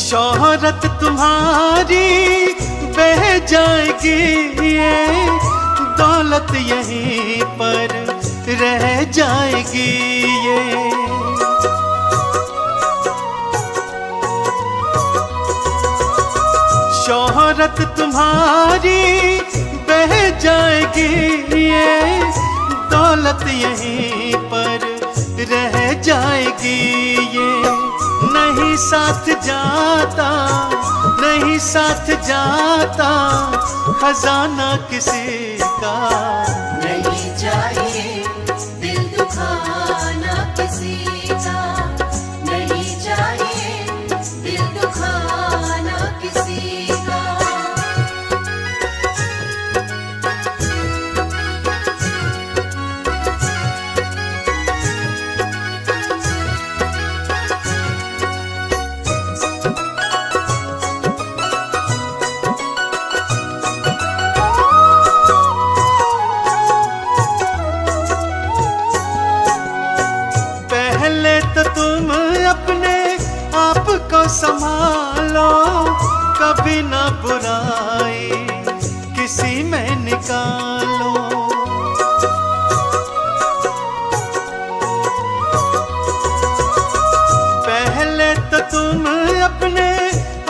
शोहरत तुम्हारी बह जाएगी, ये दौलत यहीं पर रह जाएगी। ये शोहरत तुम्हारी बह जाएगी, ये दौलत यहीं पर रह जाएगी। ये नहीं साथ जाता, नहीं साथ जाता खजाना किसी का। नहीं चाहिए दिल दुखाना किसी का, नहीं चाहिए दिल दुखाना किसी का। पहले तो तुम अपने आप को संभालो, कभी ना बुराई किसी में निकालो। पहले तो तुम अपने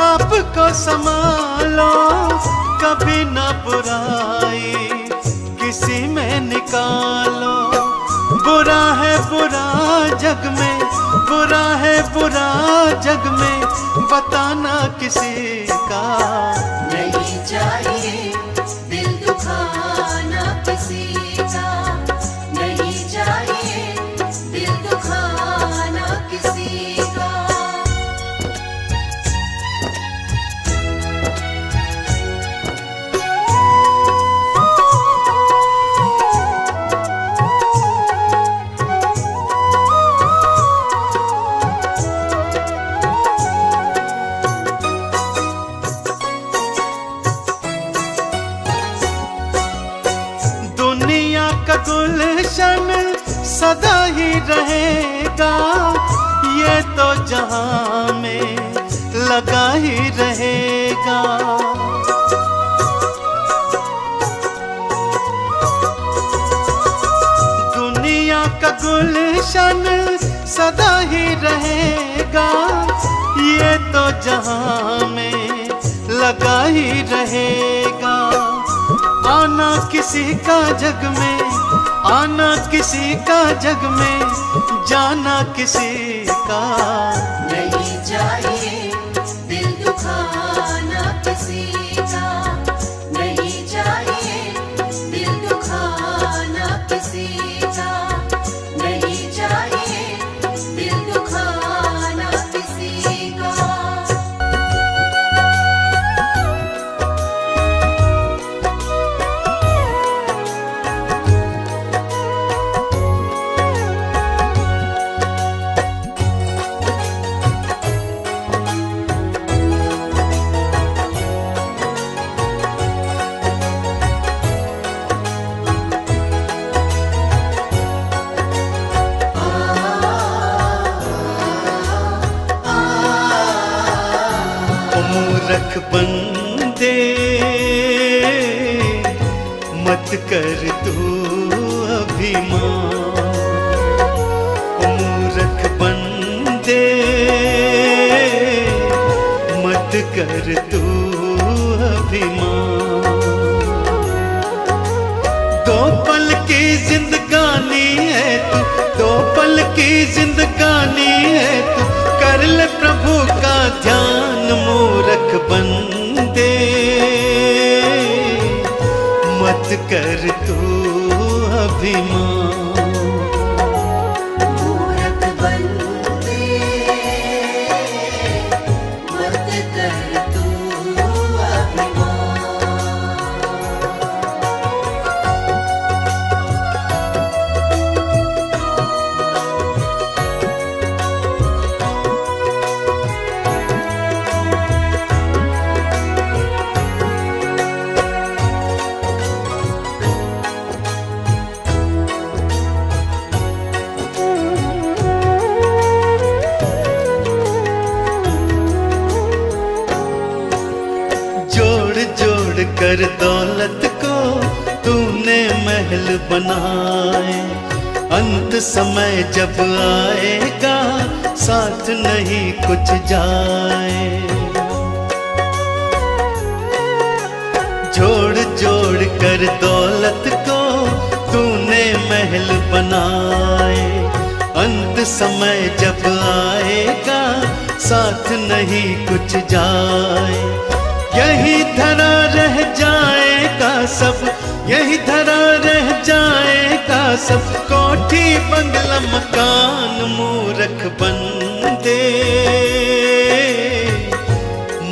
आप को संभालो, कभी ना बुराई किसी में निकालो। बुरा है बुरा जग में, बुरा है बुरा जग में बताना किसी का। नहीं चाहिए दिल दुखाना किसी का, नहीं चाहिए दिल दुखाना किसी का। दुनिया का गुलशन सदा ही रहेगा, ये तो जहां में लगा ही रहेगा। दुनिया का गुलशन सदा ही रहेगा, ये तो जहां में लगा ही रहेगा। आना किसी का जग में, आना किसी का जग में, जाना किसी का। नहीं चाहिए दिल दुखाना किसी का, नहीं चाहिए दिल दुखाना किसी का, नहीं चाहिए दिल दुखाना किसी का। मूरख बंदे मत कर तू अभिमान। मूरख बंदे मत कर तू अभिमान। दो पल की जिंदगानी है तू, दो पल की जिंदगानी है तू, कर ले प्रभु का ध्यान। मूरख बंदे मत कर तू अभिमान। मूरख बंदे मत कर तू अभिमान। कर दौलत को तूने महल बनाए, अंत समय जब आएगा साथ नहीं कुछ जाए। जोड़ जोड़ कर दौलत को तूने महल बनाए, अंत समय जब आएगा साथ नहीं कुछ जाए। यही धरा रह जाएगा सब, यही धरा रह जाएगा सब, कोठी बंगला मकान मूर्ख बंदे।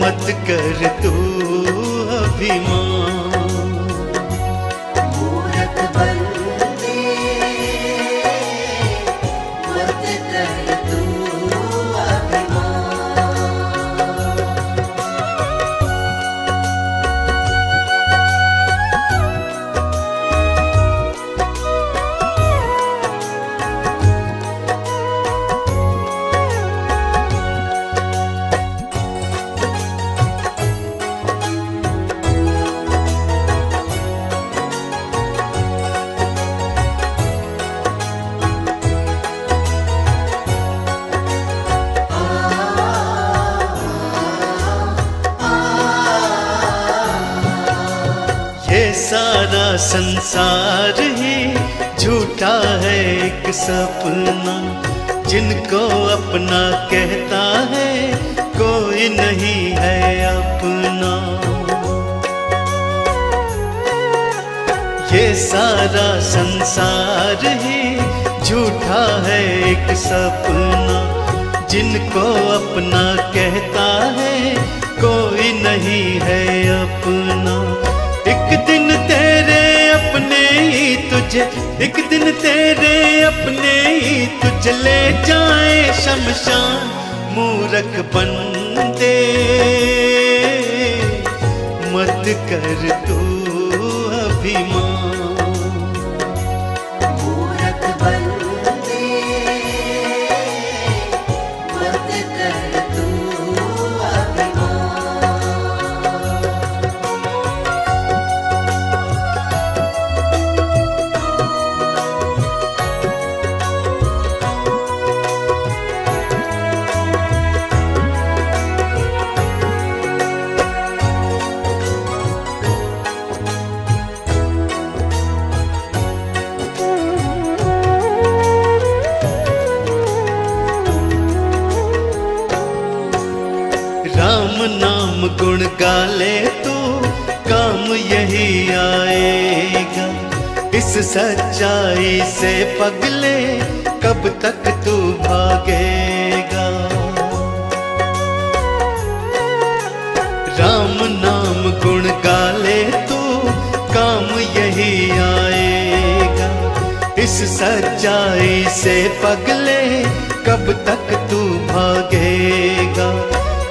मत कर तू अभिमान, मूर्ख बंदे मत कर तू अभिमान। ये सारा संसार ही झूठा है एक सपना, जिनको अपना कहता है कोई नहीं है अपना। ये सारा संसार ही झूठा है एक सपना, जिनको अपना कहता है कोई नहीं है अपना। एक दिन तेरे अपने ही तुझे, एक दिन तेरे अपने ही तुझे ले जाए शमशान, मूर्ख बंदे। मत कर तू अभिमान, मूर्ख बंदे मत कर तू अभिमान। राम नाम गुण गाले तो काम यही आएगा, इस सच्चाई से पगले कब तक तू भागेगा। राम नाम गुण गाले तो काम यही आएगा, इस सच्चाई से पगले कब तक तू भागेगा।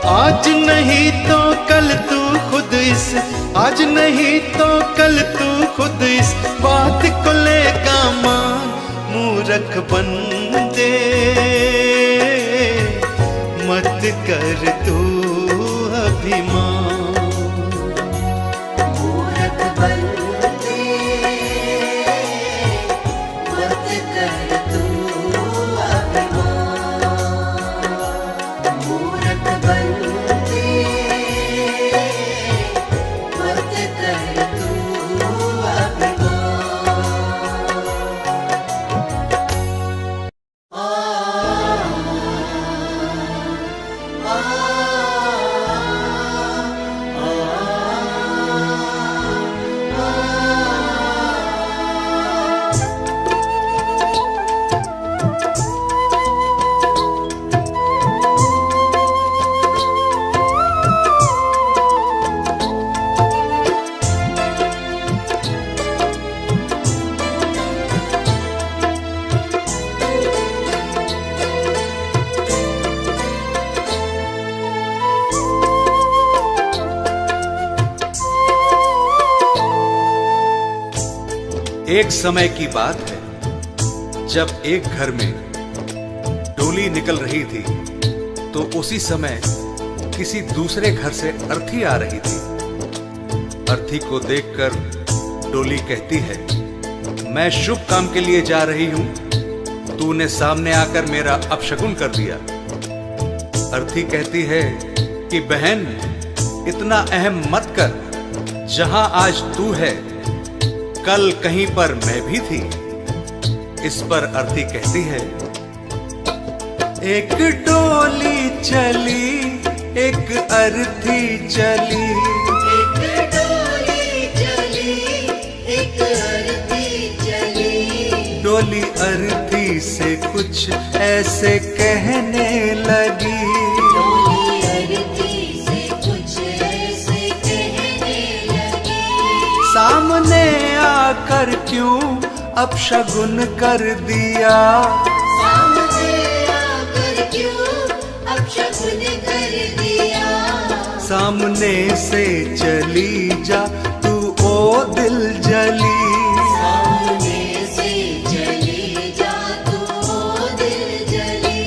आज नहीं तो कल तू खुद इस, आज नहीं तो कल तू खुद इस बात को लेगा मान, मूर्ख बंदे। मत कर तू अभिमान, मूर्ख बंदे मत कर तू अभिमान। मूर्ख बंदे मत कर तू अभिमान। एक समय की बात है जब एक घर में डोली निकल रही थी तो उसी समय किसी दूसरे घर से अर्थी आ रही थी। अर्थी को देखकर डोली कहती है, मैं शुभ काम के लिए जा रही हूं, तूने सामने आकर मेरा अपशकुन कर दिया। अर्थी कहती है कि बहन, इतना अहम मत कर, जहां आज तू है कल कहीं पर मैं भी थी। इस पर अर्थी कहती है, एक डोली चली एक अर्थी चली, एक डोली चली एक अर्थी चली। डोली अर्थी से कुछ ऐसे कहने लगी, डोली अर्थी से कुछ ऐसे कहने लगी। सामने आकर क्यों अपशगुन कर दिया, सामने आकर क्यों अपशगुन कर दिया। सामने से चली जा तू ओ दिल जली, सामने से चली जा तू ओ दिल जली।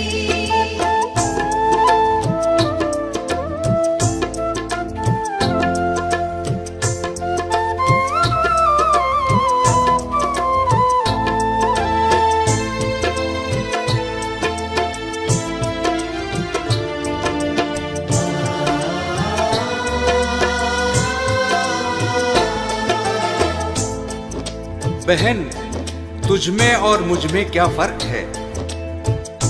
बहन, तुझ में और मुझ में क्या फर्क है?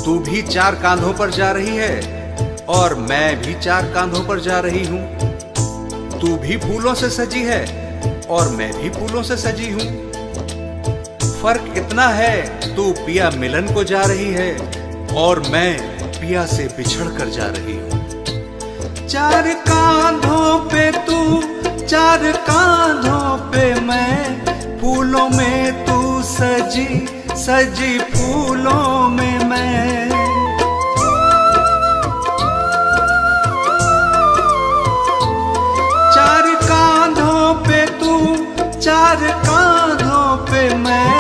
तू भी 4 कांधों पर जा रही है और मैं भी 4 कांधों पर जा रही हूं। तू भी फूलों से सजी है और मैं भी फूलों से सजी हूं। फर्क इतना है, तू पिया मिलन को जा रही है और मैं पिया से बिछड़ कर जा रही हूं। 4 कांधों पे तू 4 कांधों पे मैं, फूलों में तू सजी सजी फूलों में मैं। 4 कांधों पे तू 4 कांधों पे मैं,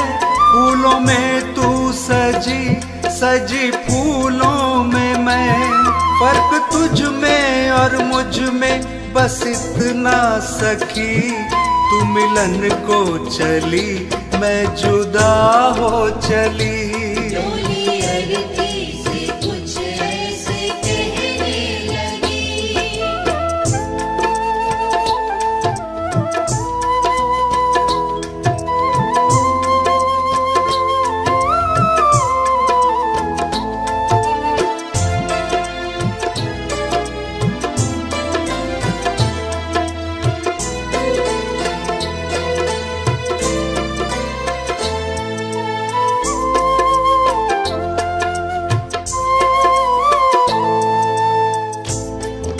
फूलों में तू सजी सजी फूलों में मैं। फर्क तुझ में और मुझ में बस इतना सखी, तू मिलन को चली मैं जुदा हो चली। डोली अर्थी से कुछ ऐसे कहने लगी।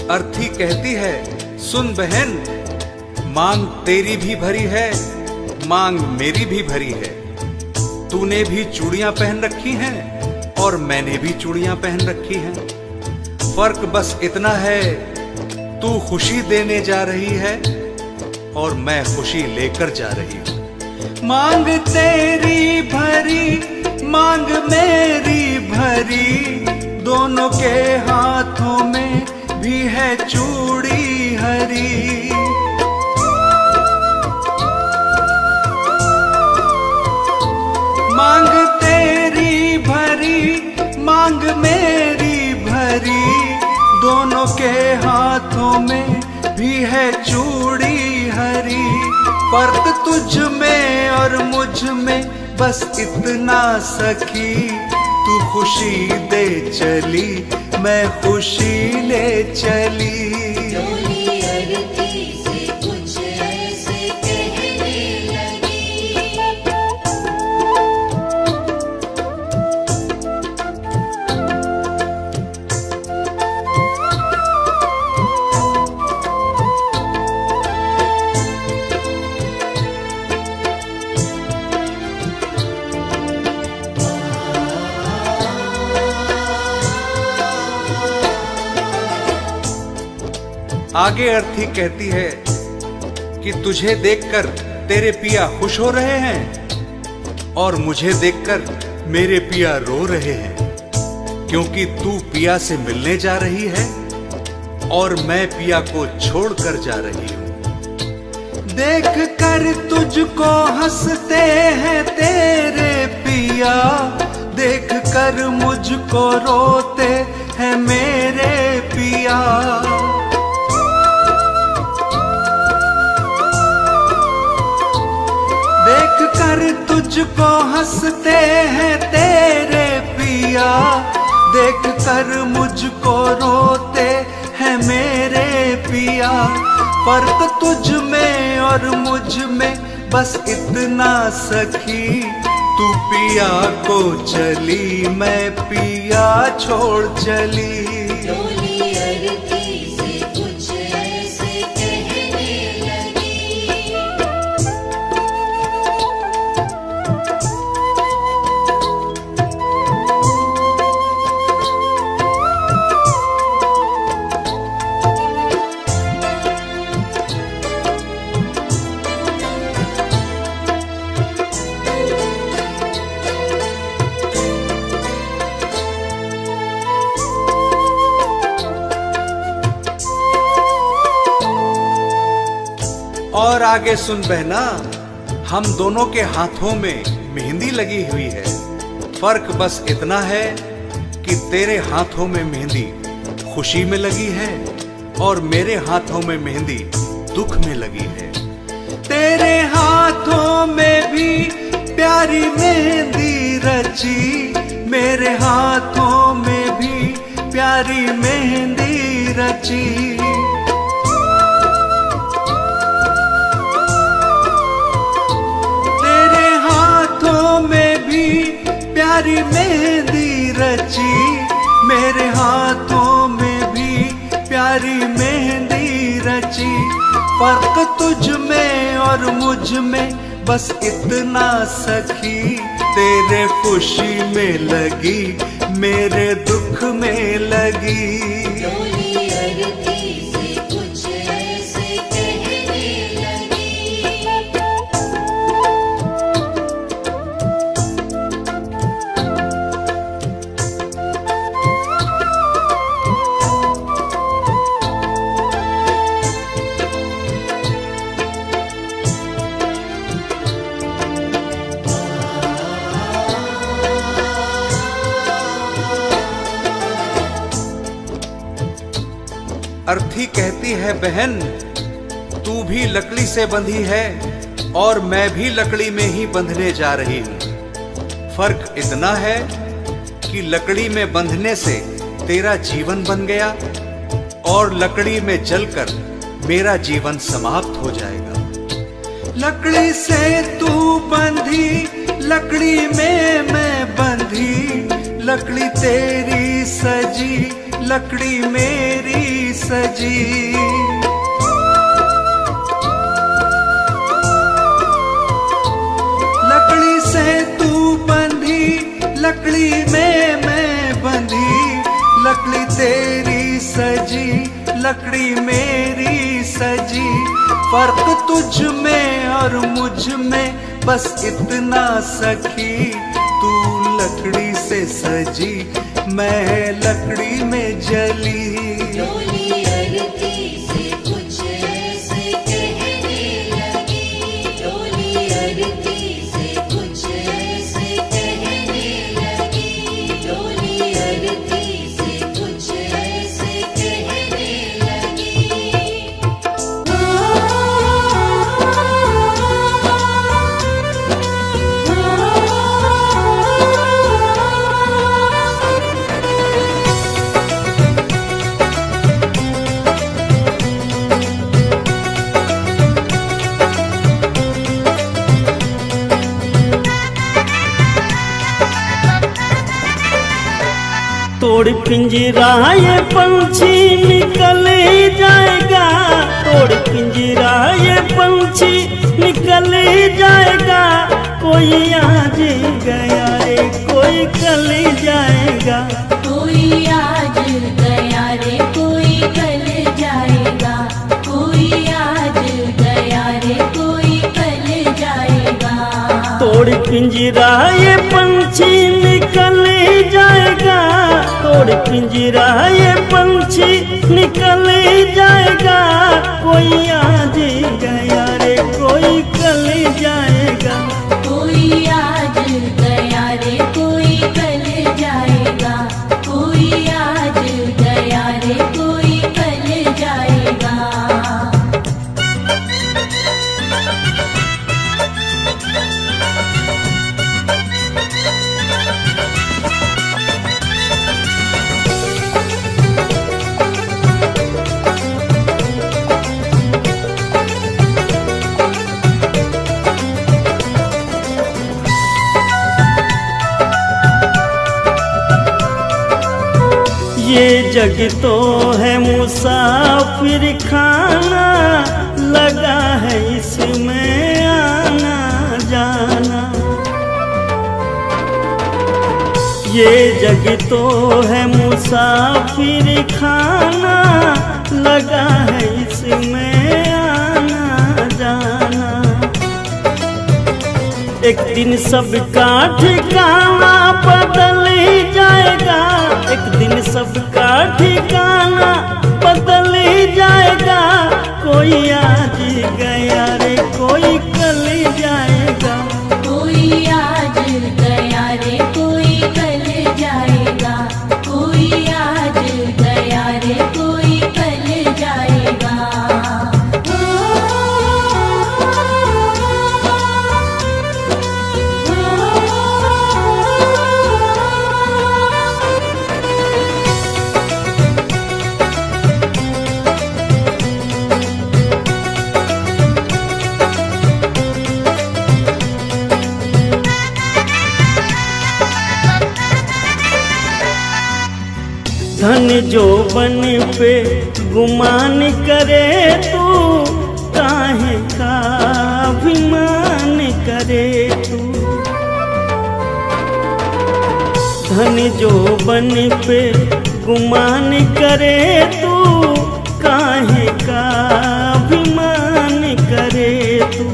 अर्थी कहती है, सुन बहन, मांग तेरी भी भरी है, मांग मेरी भी भरी है। तूने भी चूड़ियां पहन रखी हैं और मैंने भी चूड़ियां पहन रखी हैं। फर्क बस इतना है, तू खुशी देने जा रही है और मैं खुशी लेकर जा रही हूं। मांग तेरी भरी मांग मेरी भरी, दोनों के हाथों में भी है चूड़ी हरी। मांग तेरी भरी मांग मेरी भरी, दोनों के हाथों में भी है चूड़ी हरी। फर्क तुझ में और मुझ में बस इतना सखी, तू खुशी दे चली मैं खुशी ले चली। डोली अर्थी से कुछ ऐसे कहने लगी। आगे अर्थी कहती है कि तुझे देखकर तेरे पिया खुश हो रहे हैं और मुझे देखकर मेरे पिया रो रहे हैं, क्योंकि तू पिया से मिलने जा रही है और मैं पिया को छोड़कर जा रही हूं। देख कर तुझको हंसते हैं तेरे पिया, देख कर मुझको रोते हैं मेरे पिया। देख कर तुझको हंसते हैं तेरे पिया, देख कर मुझको रोते हैं मेरे पिया। फर्क तुझ में और मुझ में बस इतना सखी, तू पिया को चली मैं पिया छोड़ चली। डोली अरथी से कुछ ऐसे कहने लगी। और आगे सुन बहना, हम दोनों के हाथों में मेहंदी लगी हुई है। फर्क बस इतना है कि तेरे हाथों में मेहंदी खुशी में लगी है और मेरे हाथों में मेहंदी दुख में लगी है। तेरे हाथों में भी प्यारी मेहंदी रची, मेरे हाथों में भी प्यारी मेहंदी रची। तेरे हाथों में भी प्यारी मेहंदी रची, मेरे हाथों में भी प्यारी मेहंदी रची। फर्क तुझ में और मुझ में बस इतना सखी, तेरे खुशी में लगी मेरे दुख में लगी। डोली अरथी से कुछ ऐसे कहने लगी। अर्थी कहती है बहन, तू भी लकड़ी से बंधी है और मैं भी लकड़ी में ही बंधने जा रही हूँ। फर्क इतना है कि लकड़ी में बंधने से तेरा जीवन बन गया और लकड़ी में जलकर मेरा जीवन समाप्त हो जाएगा। लकड़ी से तू बंधी, लकड़ी में मैं बंधी, लकड़ी तेरी सजी, लकड़ी मेरी सजी। लकड़ी से तू बंधी, लकड़ी में मैं बंधी, लकड़ी तेरी सजी, लकड़ी मेरी सजी। फर्क तुझ में और मुझ में बस इतना सखी, तू लकड़ी से सजी मैं लकड़ी में जली। डोली अरथी से कुछ ऐसे कहने लगी। डोली अरथी से कुछ ऐसे कहने लगी। डोली अरथी से कुछ ऐसे कहने लगी। तोड़ पिंजरा ये पंछी निकल जाएगा, तोड़ पिंजरा ये पंछी निकल जाएगा। कोई आज गया रे कोई कल जाएगा। कोई आज गया रे कोई कल जाएगा। कोई आज गया रे कोई कल जाएगा। तोड़ पिंजरा ये पंछी निकल जाएगा, तोड़ पिंजरा ये पंछी निकल जाएगा। कोई आज गया रे रे कोई कल जाएगा। कोई आज गया रे कोई कल जाएगा। कोई आज गया रे कोई कल जाएगा। ये जग तो है मुसाफिर खाना, लगा है इसमें आना जाना। ये जग तो है मुसाफिर खाना, लगा है इसमें आना जाना। एक दिन सबका ठिकाना बदल ही जाएगा। एक दिन सबका ठिकाना बदल ही जाएगा। कोई आज गया रे कोई कल जाएगा। कोई आज गया रे कोई कल जाएगा। कोई आज गया रे कोई कल जाएगा। धन जो बन पे गुमान करे तू, काहे का अभिमान करे तू। धन जो बन पे गुमान करे तू, काहे का अभिमान करे तू।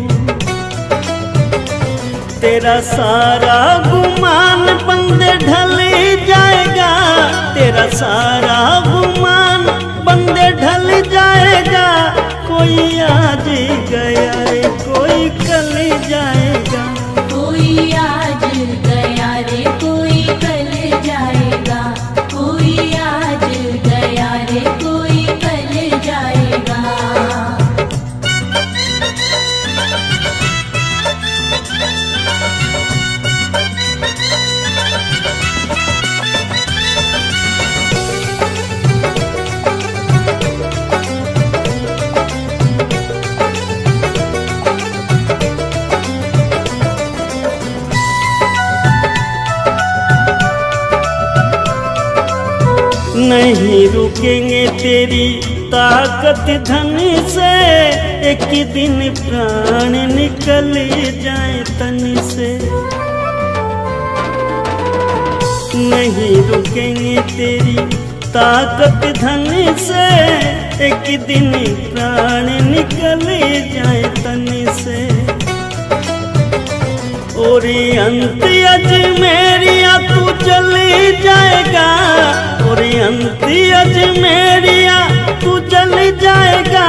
तेरा सारा गुमान बंदे ढल जाएगा। तेरा सारा गुमान बंदे ढल जाएगा। कोई आज गया रे कोई कल जाएगा। कोई आज गया रे कोई कल जाएगा। कोई आज गया रे कोई कल जाएगा। नहीं रुकेंगे तेरी ताकत धन से। एक दिन प्राण निकल जाए तन से। नहीं रुकेंगे तेरी ताकत धन से। एक दिन प्राण निकल जाए तन से। और अंत अजमेरिया तू चली जाएगा। और अंत अजमेरिया तू चल जाएगा।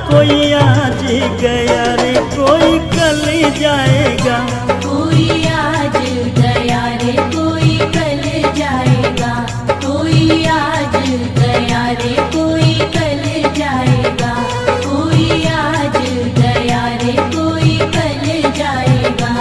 कोई आज गया रे कोई कल जाएगा। कोई आज गया रे कोई कल जाएगा। कोई आज गया रे कोई कल जाएगा। कोई आज गया रे कोई कल जाएगा।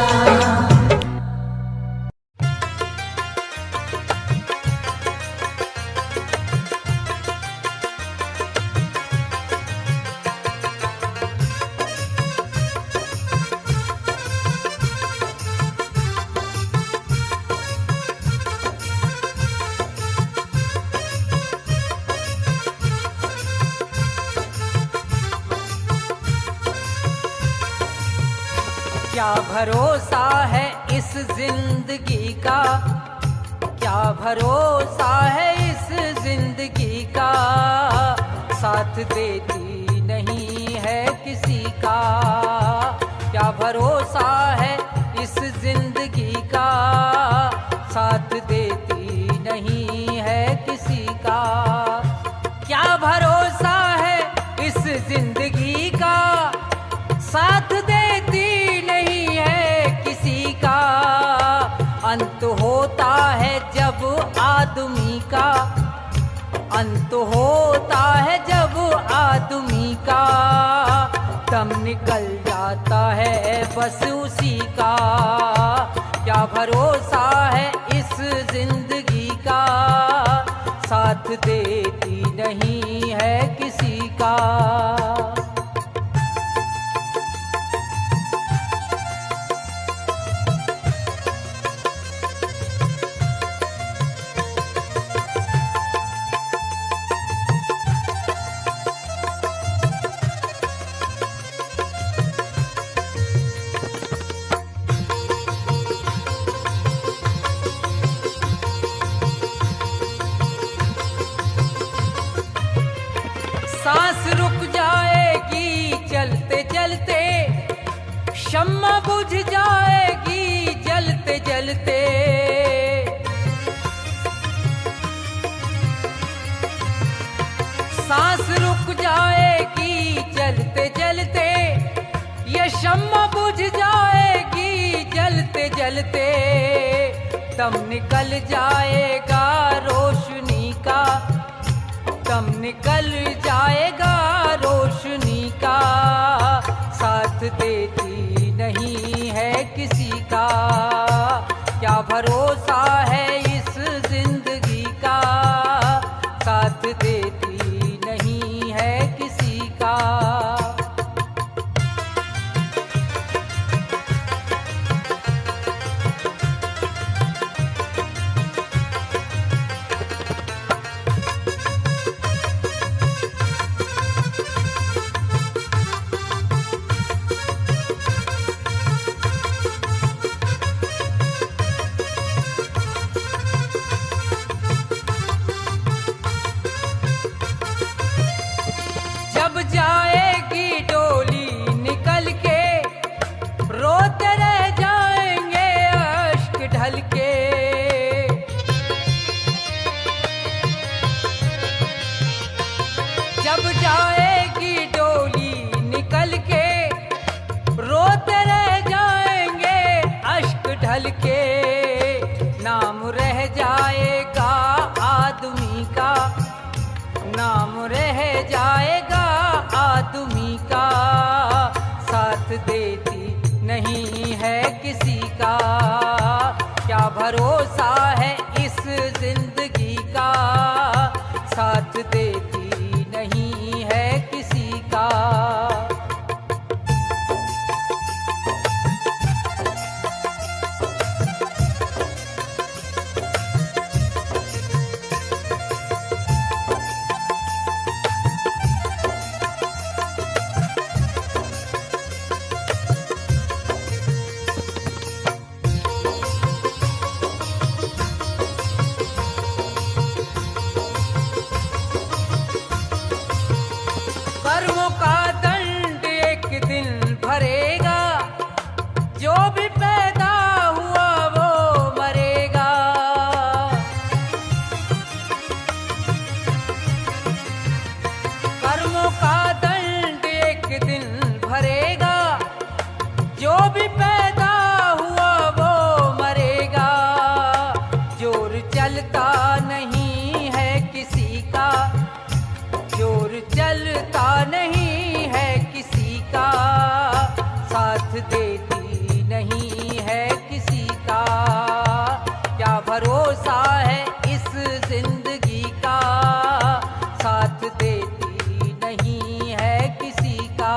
क्या भरोसा है इस जिंदगी का, क्या भरोसा है इस जिंदगी का, साथ देती नहीं है किसी का। क्या भरोसा है इस जिंदगी का, साथ देती नहीं है किसी का। क्या भरोसा है इस जिंदगी का, साथ अंत होता है जब आदमी का, दम निकल जाता है बस उसी का। क्या भरोसा है इस जिंदगी का, साथ देती नहीं है किसी का। सांस रुक जाएगी चलते चलते, शम्मा बुझ जाएगी जलते जलते। सांस रुक जाएगी चलते चलते, ये शम्मा बुझ जाएगी जलते जलते। दम निकल जाएगा रोशनी का, दम निकल जाएगा रोशनी का। साथ देती नहीं है किसी का, क्या भरोसा है इस जिंदगी का, साथ देती नहीं है किसी का। जब जाएगी डोली निकल के, रोते रह जाएंगे अश्क ढल के। जब जाएगी डोली निकल के, रोते रह जाएंगे अश्क ढल के। नाम रह जाएगा आदमी का, नाम रह जाएगा आदमी का। साथ देती नहीं है किसी का, क्या भरोसा है इस जिंदगी का, साथ देती नहीं है किसी का। कर्मों का दंड एक दिन भरेगा, जो भी पैदा हुआ वो मरेगा। कर्मों का दंड एक दिन भरेगा, जो भी पैदा हुआ वो मरेगा। जोर चलता नहीं है किसी का, जोर चलता नहीं है किसी का, साथ देती नहीं है किसी का। क्या भरोसा है इस जिंदगी का, साथ देती नहीं है किसी का।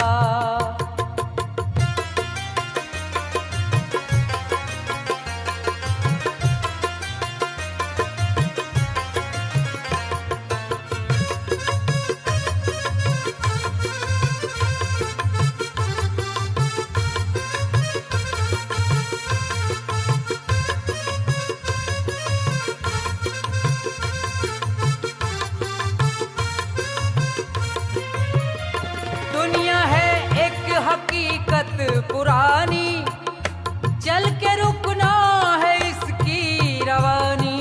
दुनिया है एक हकीकत पुरानी, चल के रुकना है इसकी रवानी।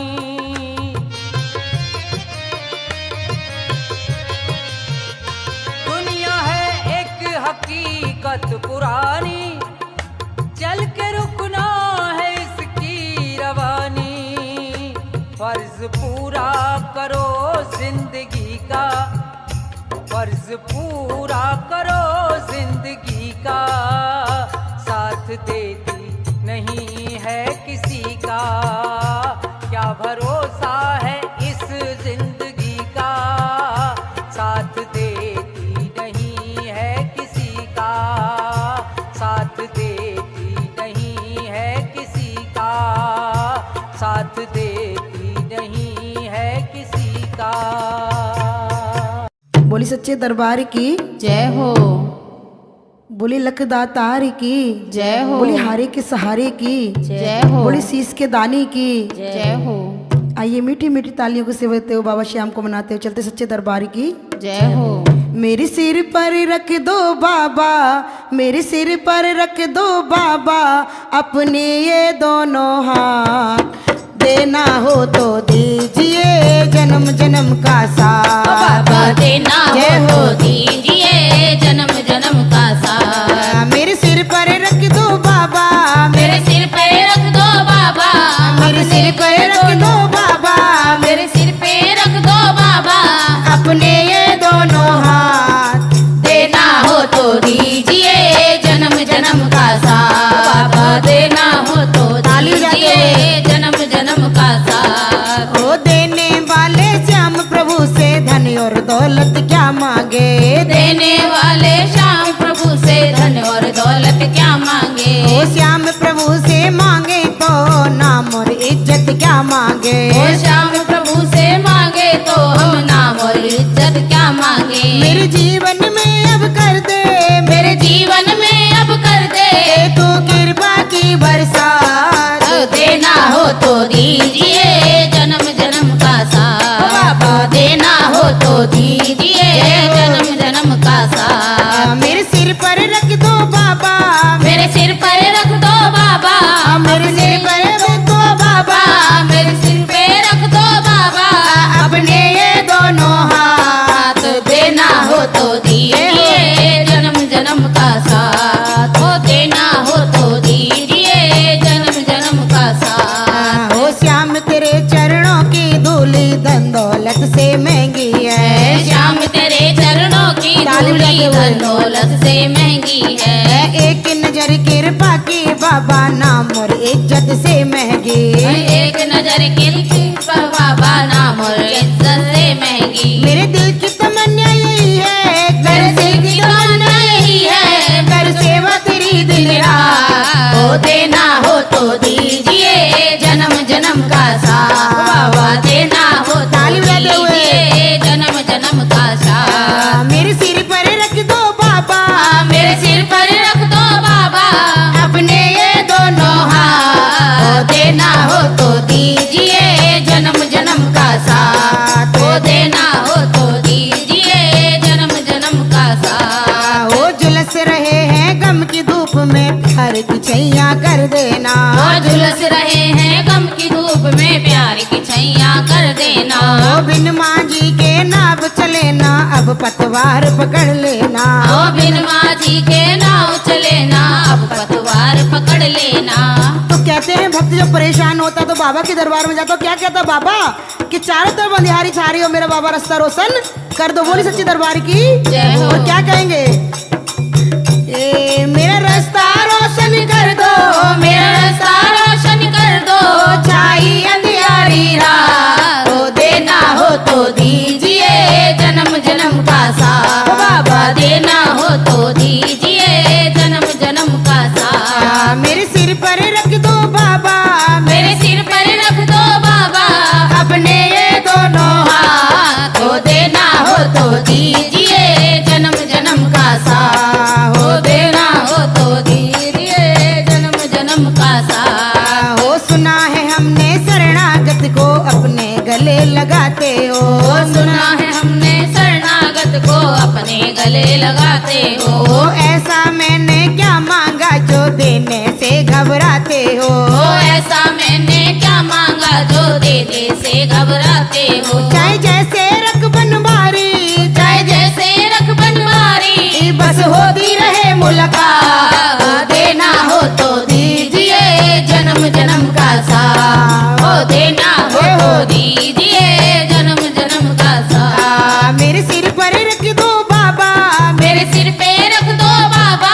दुनिया है एक हकीकत पुरानी, चल के रुकना है इसकी रवानी। फर्ज पूरा करो जिंदगी का, फर्ज पूरा करो जिंदगी का। साथ देती नहीं है किसी का, क्या भरोसा है इस जिंदगी का। साथ देती नहीं है किसी का, साथ देती नहीं है किसी का, साथ देती नहीं है किसी का। बोली सच्चे दरबार की जय हो, बोली लखदातार की जय हो, बोली हारे के सहारे की जय हो, बोली शीश के दानी की जय हो, आइए मीठी मीठी तालियों को सेवते हो बाबा श्याम को मनाते हो चलते सच्चे दरबार की जय हो। मेरे सिर पर रख दो बाबा, मेरे सिर पर रख दो बाबा अपने ये दोनों हाथ। देना हो तो दीजिए जन्म जन्म का साथ। बाबा देना हो तो दीजिए जन्म जन्म का साथ। मेरे सिर पर रख दो बाबा, मेरे सिर पे रख दो बाबा, मेरे सिर पर रख दो बाबा, मेरे सिर पे रख दो बाबा अपने ये दोनों हाथ। देना हो तो दीजिए जन्म जन्म का साथ। बाबा देना हो तो दीजिए जन्म जन्म का साथ। ओ देने वाले श्याम प्रभु से धन और दौलत क्या मांगे। देने वाले श्याम प्रभु से धन और दौलत क्या मांगे। ओ श्याम प्रभु से मांगे तो नाम और इज्जत क्या मांगे। ओ श्याम प्रभु से मांगे तो हम नाम और इज्जत क्या मांगे। मेरे जीवन में अब कर दे, मेरे जीवन में अब कर दे तू कृपा की बरसात। देना हो तो दीजिए जन्म जन्म का साथ। बाबा देना हो तो दीजिए जन्म जन्म का साथ। मेरे सिर पर रख दो बाबा, मेरे सिर पर रख दो बाबा, मेरे सिर पर रख दो बाबा मेरे सिर पे रख दो बाबा अपने ये दोनों हाथ। देना हो तो दीजिए जन्म जन्म का साथ। हो देना हो तो दीजिए जन्म जन्म का साथ। हो श्याम तेरे चरणों की धूली धन दौलत से महंगी है। श्याम तेरे चरणों की धूली धन दौलत से महंगी है। एक नजर कृपा की बाबा नाम और इज्जत से महंगी। एक नजर की बाबा नाम और इज्जत से महंगी। मेरे दिल की तमन्ना यही है, मेरे दिल की तमन्ना यही है, कर सेवा तेरी दिन रात। हो देना हो तो दीजिए जन्म जन्म का साथ। बाबा देना हो तो ताली बजाते हुए। दीजिए जन्म जन्म का साथ। मेरे सिर पर रख दो बाबा, मेरे सिर पर रख दो बाबा अपने ये दोनों हाथ। हो देना हो तो दीजिए जन्म जन्म का साथ। हो देना हो तो दीजिए जन्म जन्म का साथ। वो झुलस रहे हैं गम की धूप में प्यार की छैया कर देना। वो झुलस रहे हैं गम की धूप में प्यार की छैया कर देना। ओ बिन मांझी के नाव चले ना अब पतवार पकड़ लेना। ओ बिन माझी के नाव चले ना अब पतवार पकड़ लेना। तो कहते हैं भक्त जब परेशान होता तो बाबा के दरबार में जाता तो क्या कहता बाबा कि चारों तरफ अंधियारी छा रही हो, मेरा बाबा रास्ता रोशन कर दो। बोली सच्ची दरबार की जय हो। और क्या कहेंगे, मेरा रास्ता रोशन कर दो, मेरा रास्ता रोशन कर दो। छाई अंधियारी रात। हो देना हो तो दीजिए जन्म जन्म का साथ। बाबा देना हो तो दीजिए जन्म जन्म का साथ। मेरे सिर पर रख दो बाबा, मेरे सिर पर रख दो बाबा अपने ये दोनों हाथ। हो देना हो तो दीजिए जन्म जन्म का साथ। हो देना हो तो दीजिए जन्म जन्म का साथ। हो सुना है हमने शरणागत को अपने गले लगाते हो। हो सुना है हमने शरणागत को अपने गले लगाते हो। ओ ऐसा मैंने क्या मांगा जो देने से घबराते हो। हो ऐसा मैंने क्या मांगा जो देने से घबराते हो। चाहे जैसे रख बनवारी, चाहे जैसे रख बनवारी बस होती रहे मुलाकात। देना हो तो दीजिए जन्म जन्म का साथ। हो देना हो तो दीजिए जन्म जन्म का साथ। मेरे सिर पर रख दो बाबा, मेरे सिर पे रख दो बाबा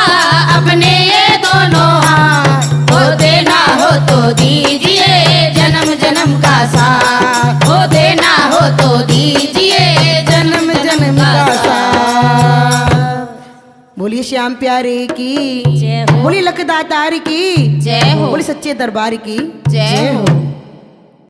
अपने ये दोनों हाथ, हो देना हो तो दीजिए जन्म जन्म का साथ, हो देना हो तो दीजिए जन्म जन्म का साथ। बोलिए श्याम प्यारे की, जय हो, बोलिए लखदातार की, जय हो, बोलिए सच्चे दरबार की जय हो।